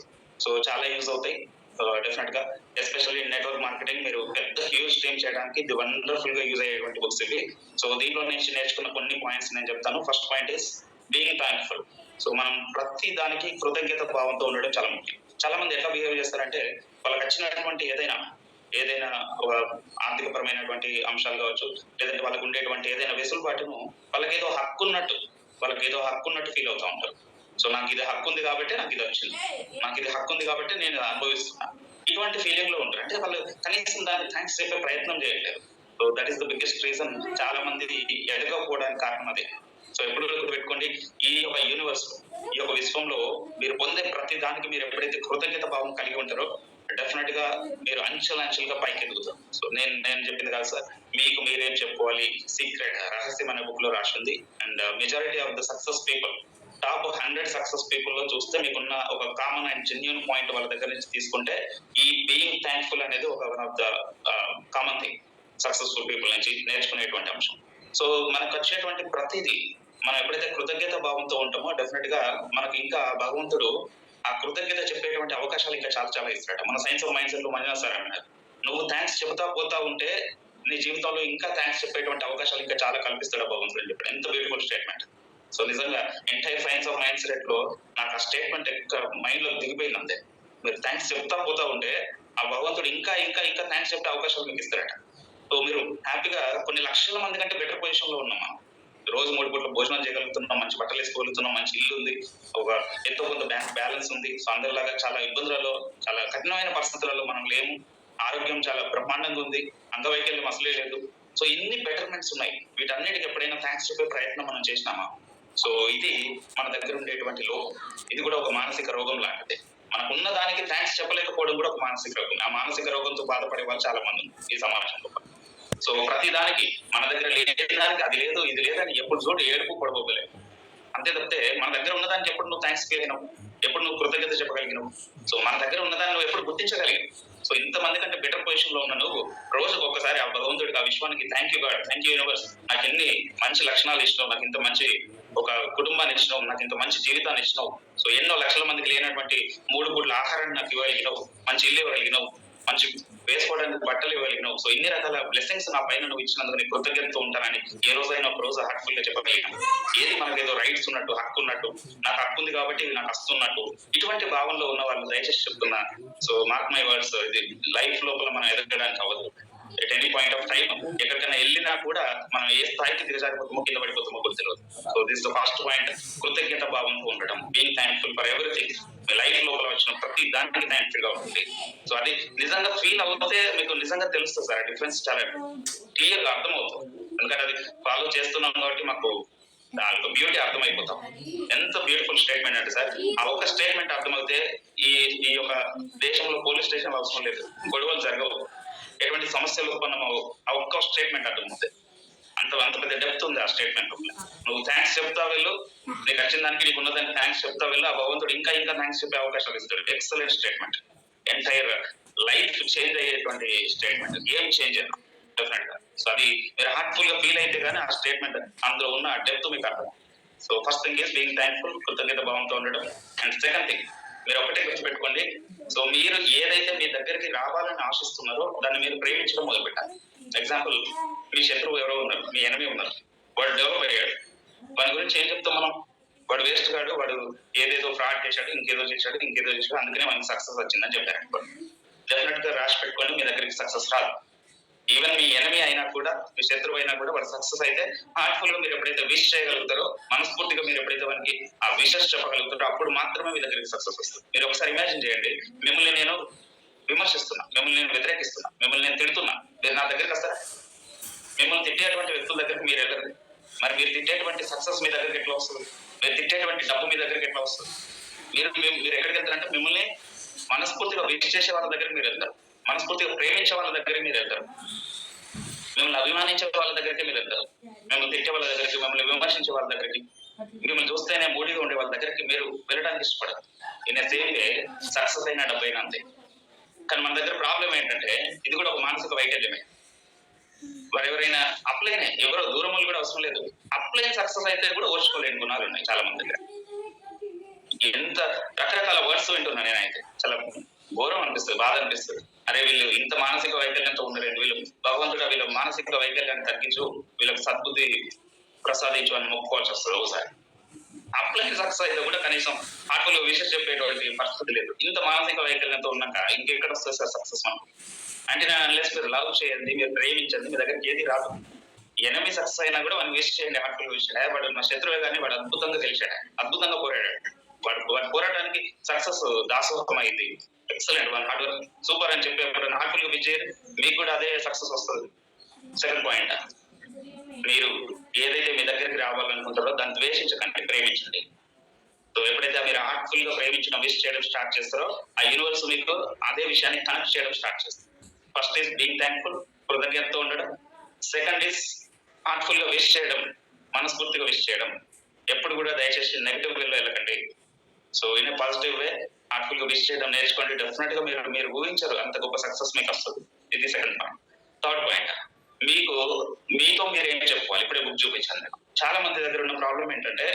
సో చాలా యూజ్ అవుతాయి డెఫినెట్ గా, ఎస్పెషల్లీ నెట్వర్క్ మార్కెటింగ్ మీరు పెద్ద హ్యూజ్ టీమ్ చేయడానికి ఇది వండర్ఫుల్ గా యూజ్ అయ్యేటువంటి బుక్స్ ఇవి. సో దీంట్లో నుంచి నేర్చుకున్న కొన్ని పాయింట్స్ నేను చెప్తాను. First point is being thankful. So మనం ప్రతి దానికి కృతజ్ఞత భావంతో ఉండడం చాలా ముఖ్యం. చాలా మంది ఎట్లా బిహేవ్ చేస్తారంటే, వాళ్ళకి వచ్చినటువంటి ఏదైనా ఒక ఆర్థికపరమైనటువంటి అంశాలు కావచ్చు, లేదంటే వాళ్ళకు ఉండేటువంటి ఏదైనా వెసులుబాటును వాళ్ళకి ఏదో హక్కు ఉన్నట్టు ఫీల్ అవుతూ ఉంటారు. సో నాకు ఇది హక్కు ఉంది కాబట్టి నాకు ఇది వచ్చింది, నాకు ఇది హక్కు ఉంది కాబట్టి నేను అనుభవిస్తున్నా, ఇటువంటి ఫీలింగ్ లో ఉంటారు. అంటే వాళ్ళు కనీసం దాన్ని థ్యాంక్స్ చెప్పే ప్రయత్నం చేయట్లేదు. So that is the biggest reason చాలా మంది ఎదగకపోవడానికి కారణం అదే. సో ఎప్పుడు పెట్టుకోండి, ఈ యొక్క యూనివర్స్, ఈ యొక్క విశ్వంలో మీరు పొందే ప్రతి దానికి మీరు ఎప్పుడైతే కృతజ్ఞత భావం కలిగి ఉంటారో డెఫినెట్ గా మీరు అంచెలుగా పైకి ఎదుగుతారు. సో నేను చెప్పింది కాదు సార్, మీకు మీరేం చెప్పుకోవాలి, సీక్రెట్ రహస్యం అనే బుక్ లో రాసింది. And majority of the success people, top 100 success people లో చూస్తే మీకున్న ఒక కామన్ అండ్ జెన్యూన్ పాయింట్ వాళ్ళ దగ్గర నుంచి తీసుకుంటే ఈ బీయింగ్ థ్యాంక్ఫుల్ అనేది ఒక one of the common thing successful people నుంచి నేర్చుకునేటువంటి అంశం. సో మనకు వచ్చేటువంటి ప్రతిదీ మనం ఎప్పుడైతే కృతజ్ఞత భావంతో ఉంటామో డెఫినెట్ గా మనకి ఇంకా భగవంతుడు ఆ కృతజ్ఞత చెప్పేటువంటి అవకాశాలు ఇంకా చాలా చాలా ఇస్తాడు. మన సైన్స్ ఆఫ్ మైండ్ సెట్ లో మంజునాథ్ సార్ అన్నారు, నువ్వు థ్యాంక్స్ చెబుతా పోతా ఉంటే నీ జీవితంలో ఇంకా థ్యాంక్స్ చెప్పేటువంటి అవకాశాలు ఇంకా చాలా కల్పిస్తాడు భగవంతుడు అని చెప్పాడు. ఎంత బ్యూటిఫుల్ స్టేట్మెంట్. సో నిజంగా entire science of mind set లో నాకు ఆ స్టేట్మెంట్ మైండ్ లో దిగిపోయింది. అంతే, మీరు థ్యాంక్స్ చెప్తా పోతా ఉంటే ఆ భగవంతుడు ఇంకా ఇంకా ఇంకా థ్యాంక్స్ చెప్పే అవకాశాలు మీకు ఇస్తారట. సో మీరు హ్యాపీగా కొన్ని లక్షల మంది కంటే బెటర్ పొజిషన్ లో ఉన్నాం. మనం రోజు 3 పూట్ల భోజనం చేయగలుగుతున్నాం, మంచి బట్టలు వేసుకోగలుగుతున్నాం, మంచి ఇల్లు ఉంది, ఒక ఎంతో కొంత బ్యాంక్ బ్యాలెన్స్ ఉంది. సో అందరిలాగా చాలా ఇబ్బందులలో, చాలా కఠినమైన పరిస్థితులలో మనం లేము. ఆరోగ్యం చాలా బ్రహ్మాండంగా ఉంది, అంగవైకల్యం అసలే లేదు. సో ఇన్ని బెటర్మెంట్స్ ఉన్నాయి. వీటన్నిటికి ఎప్పుడైనా థ్యాంక్స్ చెప్పే ప్రయత్నం మనం చేసినామా? సో ఇది మన దగ్గర ఉండేటువంటి లోపం. ఇది కూడా ఒక మానసిక రోగం లాంటిది. మనకున్న దానికి థ్యాంక్స్ చెప్పలేకపోవడం కూడా ఒక మానసిక రోగం. ఆ మానసిక రోగంతో బాధపడే వాళ్ళు చాలా మంది ఈ సమాజంలో. సో ప్రతి దానికి మన దగ్గర లేని దానికి అది లేదు ఇది లేదని ఎప్పుడు చూడు ఏడుపు పడబోగలేదు. అంతే తప్పితే మన దగ్గర ఉన్నదానికి ఎప్పుడు నువ్వు థ్యాంక్స్ చేయగలిగినావు, ఎప్పుడు నువ్వు కృతజ్ఞత చెప్పగలిగినావు. సో మన దగ్గర ఉన్నదాన్ని నువ్వు ఎప్పుడు గుర్తించగలిగినావు. సో ఇంతమంది కంటే బెటర్ పొజిషన్ లో ఉన్న నువ్వు రోజుకు ఒక్కసారి ఆ భగవంతుడికి, ఆ విశ్వానికి thank you God, thank you universe, నాకు ఎన్ని మంచి లక్షణాలు ఇచ్చినావు, నాకు ఇంత మంచి ఒక కుటుంబాన్ని ఇచ్చినావు, నాకు ఇంత మంచి జీవితాన్ని ఇచ్చినావు. సో ఎన్నో లక్షల మందికి లేనటువంటి 3 పూట్ల ఆహారాన్ని నాకు ఇవ్వగలిగినావు, మంచి ఇల్లు ఇవ్వగలిగినావు, మంచి వేసుకోవడానికి బట్టలు ఇవ్వగలిగినావు. సో ఇన్ని రకాల బ్లెస్సింగ్స్ నా పైన నువ్వు ఇచ్చినందుకు నేను కృతజ్ఞతతో ఉంటానని ఏ రోజైనా ఒక రోజు హార్ట్ఫుల్ గా చెప్పగలిగినాం. ఏది మనకి ఏదో రైట్స్ ఉన్నట్టు, హక్కు ఉన్నట్టు, నాకు హక్కు ఉంది కాబట్టి ఇది నాకు వస్తున్నట్టు, ఇటువంటి భావంలో ఉన్న వాళ్ళు దయచేసి చెప్తున్నా. సో మార్క్ మై వర్డ్స్, ఇది లైఫ్ లోపల మనం ఎదగడానికి అవ్వదు. At any point of time ఎక్కడికైనా వెళ్ళినా కూడా మనం ఏ స్థాయికి దిగజారిపోతామో, కింద పడిపోతామో కూడా తెలియదు. So this the first point, కృతజ్ఞత భావంతో ఉండడం, being thankful for everything. Me life లోపల వచ్చిన ప్రతి దానికి థ్యాంక్ఫుల్ గా ఉంటుంది. సో అది నిజంగా ఫీల్ అవుతే మీకు నిజంగా తెలుస్తుంది సార్, డిఫరెన్స్ చాలా క్లియర్ గా అర్థమవుతుంది. ఎందుకంటే అది ఫాలో చేస్తున్నాం కాబట్టి మాకు దాంట్లో బ్యూటీ అర్థమైపోతాం. ఎంత బ్యూటిఫుల్ స్టేట్మెంట్ అంటే సార్, ఆ ఒక్క స్టేట్మెంట్ అర్థమైతే ఈ యొక్క దేశంలో పోలీస్ స్టేషన్ అవసరం లేదు, గొడవలు జరగవు, ఎటువంటి సమస్యలు ఉత్పన్నమవు. ఆ ఒక్క స్టేట్మెంట్ అర్థమవుతాయి. అంత పెద్ద డెప్త్ ఉంది ఆ స్టేట్మెంట్. నువ్వు థ్యాంక్స్ చెప్తా వెళ్ళు, నీకు వచ్చిన దానికి, నీకు ఉన్నదానికి థ్యాంక్స్ చెప్తా వెళ్ళు, ఆ భగవంతుడు ఇంకా ఇంకా థ్యాంక్స్ చెప్పే అవకాశాలు ఇస్తాడు. Excellent statement, entire life change అయ్యేటువంటి స్టేట్మెంట్, గేమ్ చేంజర్ డెఫినెట్ గా. సో అది మీరు హార్ట్ఫుల్ గా ఫీల్ అయితే కానీ ఆ స్టేట్మెంట్ అందులో ఉన్న డెప్త్ మీకు అర్థం. So first thing is being thankful, కృతజ్ఞత భావంతో ఉండడం. అండ్ సెకండ్ థింగ్, మీరు ఒకటే గుర్తుపెట్టుకోండి, సో మీరు ఏదైతే మీ దగ్గరికి రావాలని ఆశిస్తున్నారో దాన్ని మీరు ప్రేమించడం మొదలు పెట్టాలి. ఎగ్జాంపుల్, మీ శత్రువు ఎవరో ఉన్నారు, మీ ఎనిమి ఉన్నారు, వాడు డెవలప్ అయ్యాడు. వాడి గురించి ఏం చెప్తాం మనం? వాడు వేస్ట్ కాడు, వాడు ఏదేదో ఫ్రాడ్ చేశాడు, ఇంకేదో చేశాడు, అందుకనే మనకి సక్సెస్ వచ్చిందని చెప్పారు. డెఫినెట్ గా రాసి పెట్టుకొని మీ దగ్గరికి సక్సెస్ రాదు. ఈవెన్ మీ ఎనిమి అయినా కూడా, మీ శత్రువు అయినా కూడా వాడు సక్సెస్ అయితే హార్ట్ఫుల్ గా మీరు ఎప్పుడైతే విష్ చేయగలుగుతారో, మనస్ఫూర్తిగా మీరు ఎప్పుడైతే వానికి ఆ విషెస్ చెప్పగలుగుతారో అప్పుడు మాత్రమే మీ దగ్గరికి సక్సెస్ వస్తుంది. మీరు ఒకసారి ఇమాజిన్ చేయండి, మిమ్మల్ని నేను విమర్శిస్తున్నా, మిమ్మల్ని నేను వ్యతిరేకిస్తున్నా, మిమ్మల్ని నేను తిడుతున్నా, మీరు నా దగ్గరికి వస్తారా? మిమ్మల్ని తిట్టేటువంటి వ్యక్తుల దగ్గరికి మీరు వెళ్ళరు. మరి మీరు తిట్టేటువంటి సక్సెస్ మీ దగ్గరికి ఎట్లా వస్తుంది? మీరు తిట్టేటువంటి డబ్బు మీ దగ్గరికి ఎట్లా వస్తుంది? మీరు ఎక్కడికి వెళ్తారంటే, మిమ్మల్ని మనస్ఫూర్తిగా విష్ చేసే వాళ్ళ దగ్గరికి మీరు వెళ్తారు, మనస్ఫూర్తిగా ప్రేమించే వాళ్ళ దగ్గరికి మీరు వెళ్తారు, మిమ్మల్ని అభిమానించే వాళ్ళ దగ్గరికి మీరు వెళ్తారు, మిమ్మల్ని తిట్టే వాళ్ళ దగ్గరికి, మిమ్మల్ని విమర్శించే వాళ్ళ దగ్గరికి, మిమ్మల్ని చూస్తేనే మూడీగా ఉండే వాళ్ళ దగ్గరికి మీరు వెళ్ళడానికి ఇష్టపడరు. ఈయన సేమ్ సక్సెస్ అయినా డబ్బు అయినా అంతే. కానీ మన దగ్గర ప్రాబ్లం ఏంటంటే, ఇది కూడా ఒక మానసిక వైకల్యమే. వారు ఎవరైనా అప్లైన్, ఎవరో దూరం కూడా అవసరం లేదు, అప్లైన్ సక్సెస్ అయితే కూడా ఓర్చుకోలేని గుణాలు ఉన్నాయి చాలా మంది దగ్గర. ఎంత రకరకాల వర్డ్స్ వింటున్నా నేనైతే చాలా ఘోరం అనిపిస్తుంది, బాధ అనిపిస్తుంది. అరే వీళ్ళు ఇంత మానసిక వైకల్యంతో ఉండలేదు, వీళ్ళు భగవంతుడు వీళ్ళ మానసిక వైకల్యాన్ని తగ్గించు, వీళ్ళకి సద్బుద్ధి ప్రసాదించు అని మొక్కుకోవాల్సి వస్తుంది. ఒకసారి అప్లైన్ సక్సెస్ అయితే కూడా కనీసం హార్ట్ఫుల్ విషయం చెప్పేటువంటి పరిస్థితి లేదు. ఇంత మానసిక వైకల్యంతో ఉన్నాక ఇంకెక్కడ వస్తుంది సార్ సక్సెస్ మనకు? అంటే అన్లెస్ మీరు లవ్ చేయండి, మీరు ప్రేమించండి, మీ దగ్గరికి ఏది రాదు. ఎనిమి సక్సెస్ అయినా కూడా మనం విష్ చేయండి, హార్ట్ఫుల్ విష్ చేయండి. వాడు నా శత్రువే కానీ వాడు అద్భుతంగా గెలిచాడు, అద్భుతంగా పోరాడాడు, వాడు పోరాటానికి సక్సెస్ దాసోహం అయింది, excellent, one hard work, super అని చెప్పి హార్ట్ఫుల్ గా విష్ చేయండి, మీకు కూడా అదే సక్సెస్ వస్తుంది. సెకండ్ పాయింట్, మీరు ఏదైతే మీ దగ్గరికి రావాలనుకుంటారో దాన్ని ద్వేషించకండి, ప్రేమించండి. సో ఎప్పుడైతే మీరు హార్ట్ఫుల్ గా ప్రేమించడం, విష్ చేయడం స్టార్ట్ చేస్తారో ఆ యూనివర్స్ మీకు అదే విషయాన్ని కనెక్ట్ చేయడం స్టార్ట్ చేస్తారు. ఫస్ట్ ఈస్ బీయింగ్ థ్యాంక్ఫుల్, కృతజ్ఞతతో ఉండడం. సెకండ్ ఈస్ హార్ట్ఫుల్ గా విష్ చేయడం, మనస్ఫూర్తిగా విష్ చేయడం. ఎప్పుడు కూడా దయచేసి నెగిటివ్ వేలో వెళ్ళకండి. So in a positive way heartful గా విష్ చేయడం నేర్చుకోండి. డెఫినెట్ గా మీరు ఊహించరు అంత గొప్ప సక్సెస్ మీకు వస్తుంది. ఇది సెకండ్ పాయింట్. థర్డ్ పాయింట్, మీతో మీరు ఏం చెప్పుకోవాలి. ఇప్పుడే బుక్ చూపించాను నేను. చాలా మంది దగ్గర ఉన్న ప్రాబ్లం ఏంటంటే,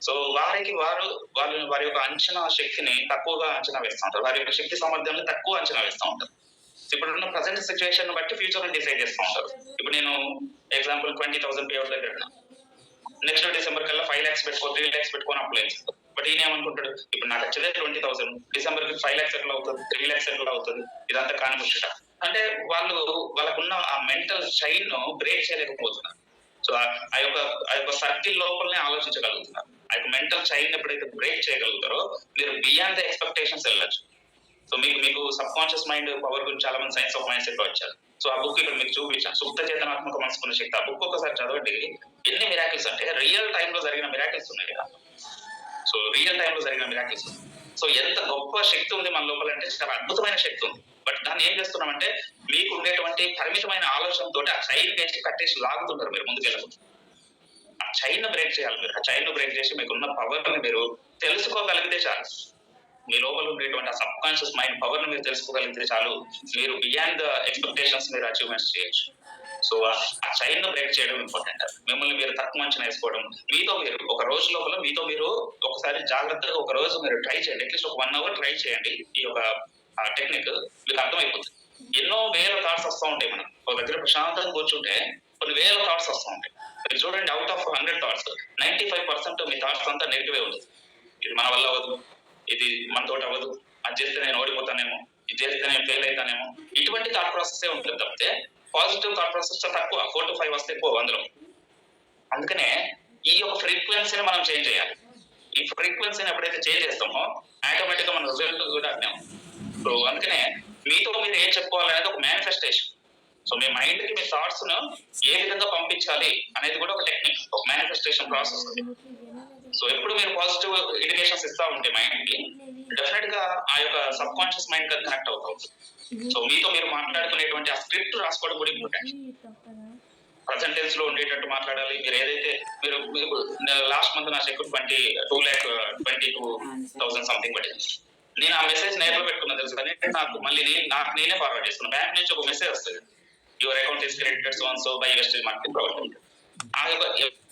సో వారి యొక్క అంచనా శక్తిని తక్కువగా అంచనా వేస్తూ ఉంటారు, వారి యొక్క శక్తి సామర్థ్యాన్ని తక్కువ అంచనా వేస్తూ ఉంటారు. ఇప్పుడున్న ప్రజెంట్ సిచ్యువేషన్ బట్టి ఫ్యూచర్ డిసైడ్ చేస్తూ ఉంటారు. ఇప్పుడు నేను ఎగ్జాంపుల్ 20,000 పే అవుట్ దగ్గర నెక్స్ట్ డిసెంబర్ కల్లా 5 lakhs పెట్టుకో, 3 lakhs పెట్టుకొని అప్లై చేస్తాను. బట్ ఈయన ఏమనుకుంటాడు, ఇప్పుడు నాకు వచ్చేదే 20,000, డిసెంబర్ కి 5 lakhs ఎట్లా అవుతుంది, 3 lakhs ఎట్లా అవుతుంది, ఇదంతా కాని ముచ్చట. అంటే వాళ్ళకున్న ఆ మెంటల్ చైన్ ను బ్రేక్ చేయలేకపోతున్నారు. సో ఆ యొక్క సర్కిల్ లోపలనే ఆలోచించగలుగుతున్నారు. ఆ యొక్క మెంటల్ చైన్ ఎప్పుడైతే బ్రేక్ చేయగలుగుతారో మీరు బియాండ్ ద ఎక్స్పెక్టేషన్స్ వెళ్ళచ్చు. సో మీకు సబ్ కాన్షియస్ మైండ్ పవర్ గురించి చాలా మంది సైన్స్ ఆఫ్ మైండ్ సెట్ వచ్చారు. సో ఆ బుక్ ఇక్కడ మీకు చూపించాను, సుప్త చేతనాత్మక మనసుకున్న శక్తి. ఆ బుక్ ఒకసారి చదవండి. ఎన్ని మిరాకిల్స్ అంటే రియల్ టైమ్ లో జరిగిన మిరాకిల్స్ ఉన్నాయి కదా. సో రియల్ టైమ్ లో జరిగిన మిరాకిల్స్. సో ఎంత గొప్ప శక్తి ఉంది మన లోపల అంటే చాలా అద్భుతమైన శక్తి ఉంది. బట్ దాన్ని ఏం చేస్తున్నామంటే, మీకు ఉండేటువంటి పరిమితమైన ఆలోచనతో ఆ చైన్ వేసి కట్టేసి లాగుతుంటారు మీరు ముందుకెళ్ళకుండా. ఆ చైన్ బ్రేక్ చేయాలి. మీరు ఆ చైన్ బ్రేక్ చేసి మీకున్న పవర్ ని మీరు తెలుసుకోగలిగితే చాలు. మీ లోపల ఉండేటువంటి ఆ సబ్ కాన్షియస్ మైండ్ పవర్ ని మీరు తెలుసుకోగలిగితే చాలు, మీరు బియాండ్ ద ఎక్స్పెక్టేషన్స్ మీరు అచీవ్మెంట్స్ చేయొచ్చు. సో ఆ చైన్ ను బ్రేక్ చేయడం ఇంపార్టెంట్. మిమ్మల్ని మీరు తక్కువ అంచనా వేసుకోవడం, మీతో మీరు ఒక రోజు లోపల మీతో మీరు ఒకసారి జాగ్రత్తగా ఒక రోజు మీరు ట్రై చేయండి. అట్లీస్ట్ ఒక 1 అవర్ ట్రై చేయండి. ఈ యొక్క టెక్నిక్ మీకు అర్థమైపోతుంది. ఎన్నో వేల థాట్స్ వస్తూ ఉంటాయి. మనం ఒక దగ్గర ప్రశాంతంగా కూర్చుంటే కొన్ని వేల థాట్స్ వస్తూ ఉంటాయి. మీరు చూడండి, out of 100 thoughts 95% me thoughts అంతా నెగిటివ్ ఉంటుంది. ఇది మన వల్ల అవ్వదు, ఇది మనతోటి అవ్వదు, అది చేస్తే నేను ఓడిపోతానేమో, ఇది చేస్తే నేను ఫెయిల్ అవుతానేమో, ఇటువంటి థాట్ ప్రాసెస్ ఉంటుంది తప్పితే పాజిటివ్ థాట్ ప్రాసెస్ తక్కువ. 4 to 5 వస్తే ఎక్కువ అందులో. అందుకనే ఈ యొక్క ఫ్రీక్వెన్సీని మనం చేంజ్ చేయాలి. ఈ ఫ్రీక్వెన్సీని ఎప్పుడైతే చేంజ్ చేస్తామో ఆటోమేటిక్ గా మన రిజల్ట్ కూడా అర్థం. సో అందుకనే మీతో మీరు ఏం చెప్పుకోవాలనేది ఒక మేనిఫెస్టేషన్. సో మీ మైండ్ కి మీ థాట్స్ ను ఏ విధంగా పంపించాలి అనేది కూడా ఒక టెక్నిక్, ఒక మేనిఫెస్టేషన్ ప్రాసెస్ ఉంది. సో ఎప్పుడు మీరు పాజిటివ్ ఇండికేషన్స్ ఇస్తా ఉంటే మైండ్ కి డెఫినెట్ గా ఆ యొక్క సబ్ కాన్షియస్ మైండ్ కి కనెక్ట్ అవుతాం. సో మీతో మీరు మాట్లాడుకునేటువంటి ఆ స్క్రిప్ట్ రాసుకోవడం కూడా ఇంపార్టెంట్. ప్రజెంట్ టెన్స్ లో ఉండేటట్టు మాట్లాడాలి. మీరు ఏదైతే మీరు లాస్ట్ మంత్ నా చెక్ 2,22,000 సంథింగ్ పట్టింది. నేను ఆ మెసేజ్ నేర్లో పెట్టుకున్నా తెలుసు, కానీ నాకు మళ్ళీ నాకు నేనే ఫార్వర్డ్ చేస్తున్నాను. బ్యాంక్ నుంచి ఒక మెసేజ్ వస్తుంది, your account is credited so and so by wastage marketing provider. ఆ యొక్క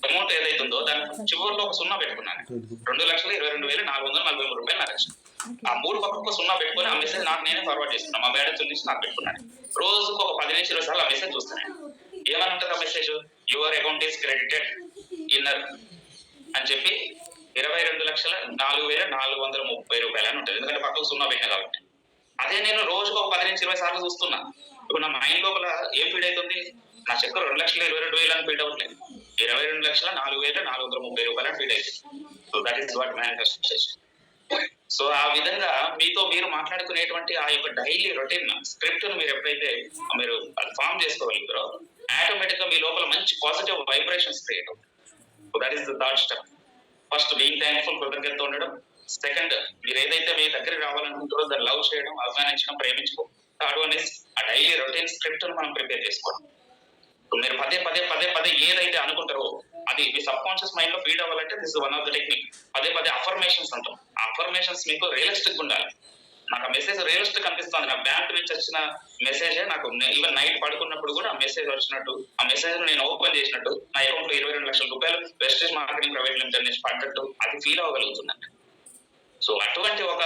అమౌంట్ ఏదైతే ఉందో దాని చివరిలో ఒక సున్నా పెట్టుకున్నాను. 2,22,443 రూపాయలు నా లక్ష్యం. ఆ 3 పక్కకు సున్నా పెట్టుకుని ఆ మెసేజ్ నాకు నేనే ఫార్వర్డ్ చేస్తున్నాను. మా బ్యాలెన్స్ నుంచి నాకు పెట్టుకున్నాను. రోజుకు ఒక 10 నుంచి 20 సార్లు ఆ మెసేజ్ చూస్తున్నాను. ఏమని ఉంటుంది ఆ message? Your account is credited inner అని చెప్పి 22,04,430 రూపాయలు అని ఉంటుంది. ఎందుకంటే పక్కకు సున్నా పెట్టినా కాబట్టి. అదే నేను రోజుకు ఒక 10 నుంచి 20 సార్లు చూస్తున్నా. ఇప్పుడు నా మైండ్ లోపల ఏం ఫీడ్ అవుతుంది? నా చెక్ 2,22,000 అని ఫీడ్ అవ్వట్లేదు, 22,04,430 రూపాయలు అని ఫీడ్ అవుతుంది. So that is what manifestation. So ఆ విధంగా మీతో మీరు మాట్లాడుకునేటువంటి ఆ యొక్క డైలీ రొటీన్ స్క్రిప్ట్ ను మీరు ఎప్పుడైతే మీరు ఫామ్ చేసుకోగలుగుతారో ఆటోమేటిక్ గా మీ లోపల మంచి పాజిటివ్ వైబ్రేషన్స్ క్రియేట్ అవుతాయి. So that is the third step. First being thankful, కృతజ్ఞత ఉండడం. సెకండ్, మీరు ఏదైతే మీ దగ్గర రావాలనుకుంటారో దాన్ని లవ్ చేయడం, అభిమానించడం, ప్రేమించుకోవడం. థర్డ్ వన్ ఇస్ ఆ డైలీ రొటీన్ స్క్రిప్ట్ ను మనం ప్రిపేర్ చేసుకోవడం. మీరు పదే పదే పదే పదే ఏదైతే అనుకుంటారో అది మీ సబ్ కాన్షియస్ మైండ్ లో ఫీడ్ అవ్వాలంటే this one of the technique. పదే పదే అఫర్మేషన్స్ అంటాం. ఆ అఫర్మేషన్స్ మీకు రియలిస్టిక్ ఉండాలి. నాకు ఆ మెసేజ్ రియలిస్టిక్ అనిపిస్తుంది. నా బ్యాంక్ నుంచి వచ్చిన మెసేజ్ నాకు ఈవెన్ నైట్ పడుకున్నప్పుడు కూడా ఆ మెసేజ్ వచ్చినట్టు, ఆ మెసేజ్ నేను ఓపెన్ చేసినట్టు, నా అకౌంట్ లో 22 లక్షల రూపాయలు వెస్టేజ్ మార్కెటింగ్ ప్రైవేట్ లిమిటెడ్ నుంచి పడ్డట్టు అది ఫీల్ అవ్వగలుగుతుందండి. సో అటువంటి ఒక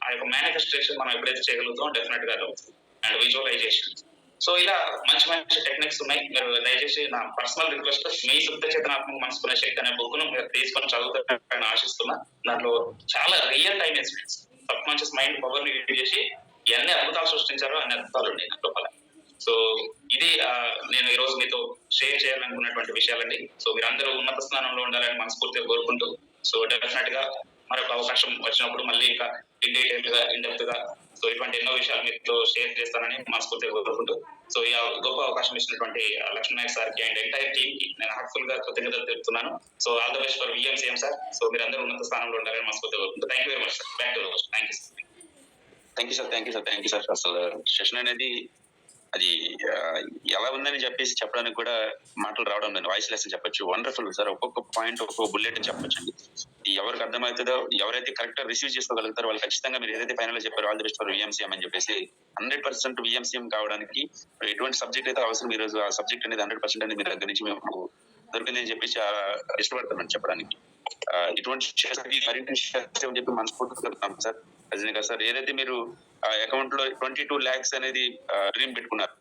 ఆ యొక్క మేనిఫెస్టేషన్ మనం ఎప్పుడైతే చేయగలుగుతామో డెఫినెట్ గా అవుతుంది. And visualisation. సో ఇలా మంచి మంచి టెక్నిక్స్ ఉన్నాయి. మీరు దయచేసి నా పర్సనల్ రిక్వెస్ట్, మీ శుద్ధ చేతనాత్మక మనసుకునే శక్తి అనే బుక్ ను మీరు తీసుకొని చదువుతారని ఆశిస్తున్నా. దాంట్లో చాలా real time experience, sub conscious mind power ని యూజ్ చేసి ఎన్ని అద్భుతాలు సృష్టించారో అన్ని అద్భుతాలు ఉన్నాయి నా లోపల. సో ఇది నేను ఈ రోజు మీతో షేర్ చేయాలనుకున్నటువంటి విషయాలండి. సో మీరందరూ ఉన్నత స్థానంలో ఉండాలని మనస్ఫూర్తిగా కోరుకుంటూ, సో డెఫినెట్ గా మరొక అవకాశం వచ్చినప్పుడు మళ్ళీ ఇంకా ఇన్ డీటెయిల్ గా ఇన్ డెప్త్ గా సో ఇటువంటి ఎన్నో విషయాలు మీతో షేర్ చేస్తానని మనస్ఫూర్తిగా కోరుకుంటూ, సో ఈ గొప్ప అవకాశం ఇచ్చినటువంటి లక్ష్మీనాయక్ సార్కి అండ్ ఎంటైర్ టీమ్ కి నేను హార్ట్ఫుల్ గా కృతజ్ఞతలు తెలుపుతున్నాను. So all the best for విఎంసీఎం sir. So మీరందరూ ఉన్నత స్థానంలో ఉండాలని మనస్ఫూర్తిగా కోరుకుంటూ thank you very much sir. Back to thank you sir. Thank you sir. అసలు సెషన్ అనేది అది ఎలా ఉందని చెప్పేసి చెప్పడానికి కూడా మాటలు రావడం లేదు. వాయిస్ లెస్ చెప్పొచ్చు. Wonderful sir. ఒక్కొక్క పాయింట్ ఒక్కొక్క బుల్లెట్ చెప్పొచ్చండి. ఎవరికి అర్థమవుతుందో, ఎవరైతే కరెక్ట్ గా రిసీవ్ చేసుకోగలుగుతారో వాళ్ళు ఖచ్చితంగా మీరు ఏదైతే ఫైనల్ గా చెప్పారో ఆల్ ది బెస్ట్ ఫర్ విఎంసీఎం అని చెప్పేసి 100% విఎంసీఎం కావడానికి ఎటువంటి సబ్జెక్ట్ అయితే అవసరం, ఈ రోజు ఆ సబ్జెక్ట్ అనేది 100% అనేది మీ దగ్గర నుంచి మేము దొరికింది అని చెప్పేసి ఇష్టపడతామని చెప్పడానికి. ఇటువంటి చెప్పి మనస్ఫూర్తిగా సార్. నిజంగా సార్ ఏదైతే మీరు అకౌంట్ లో 22 lakhs అనేది డ్రీమ్ పెట్టుకున్నారు,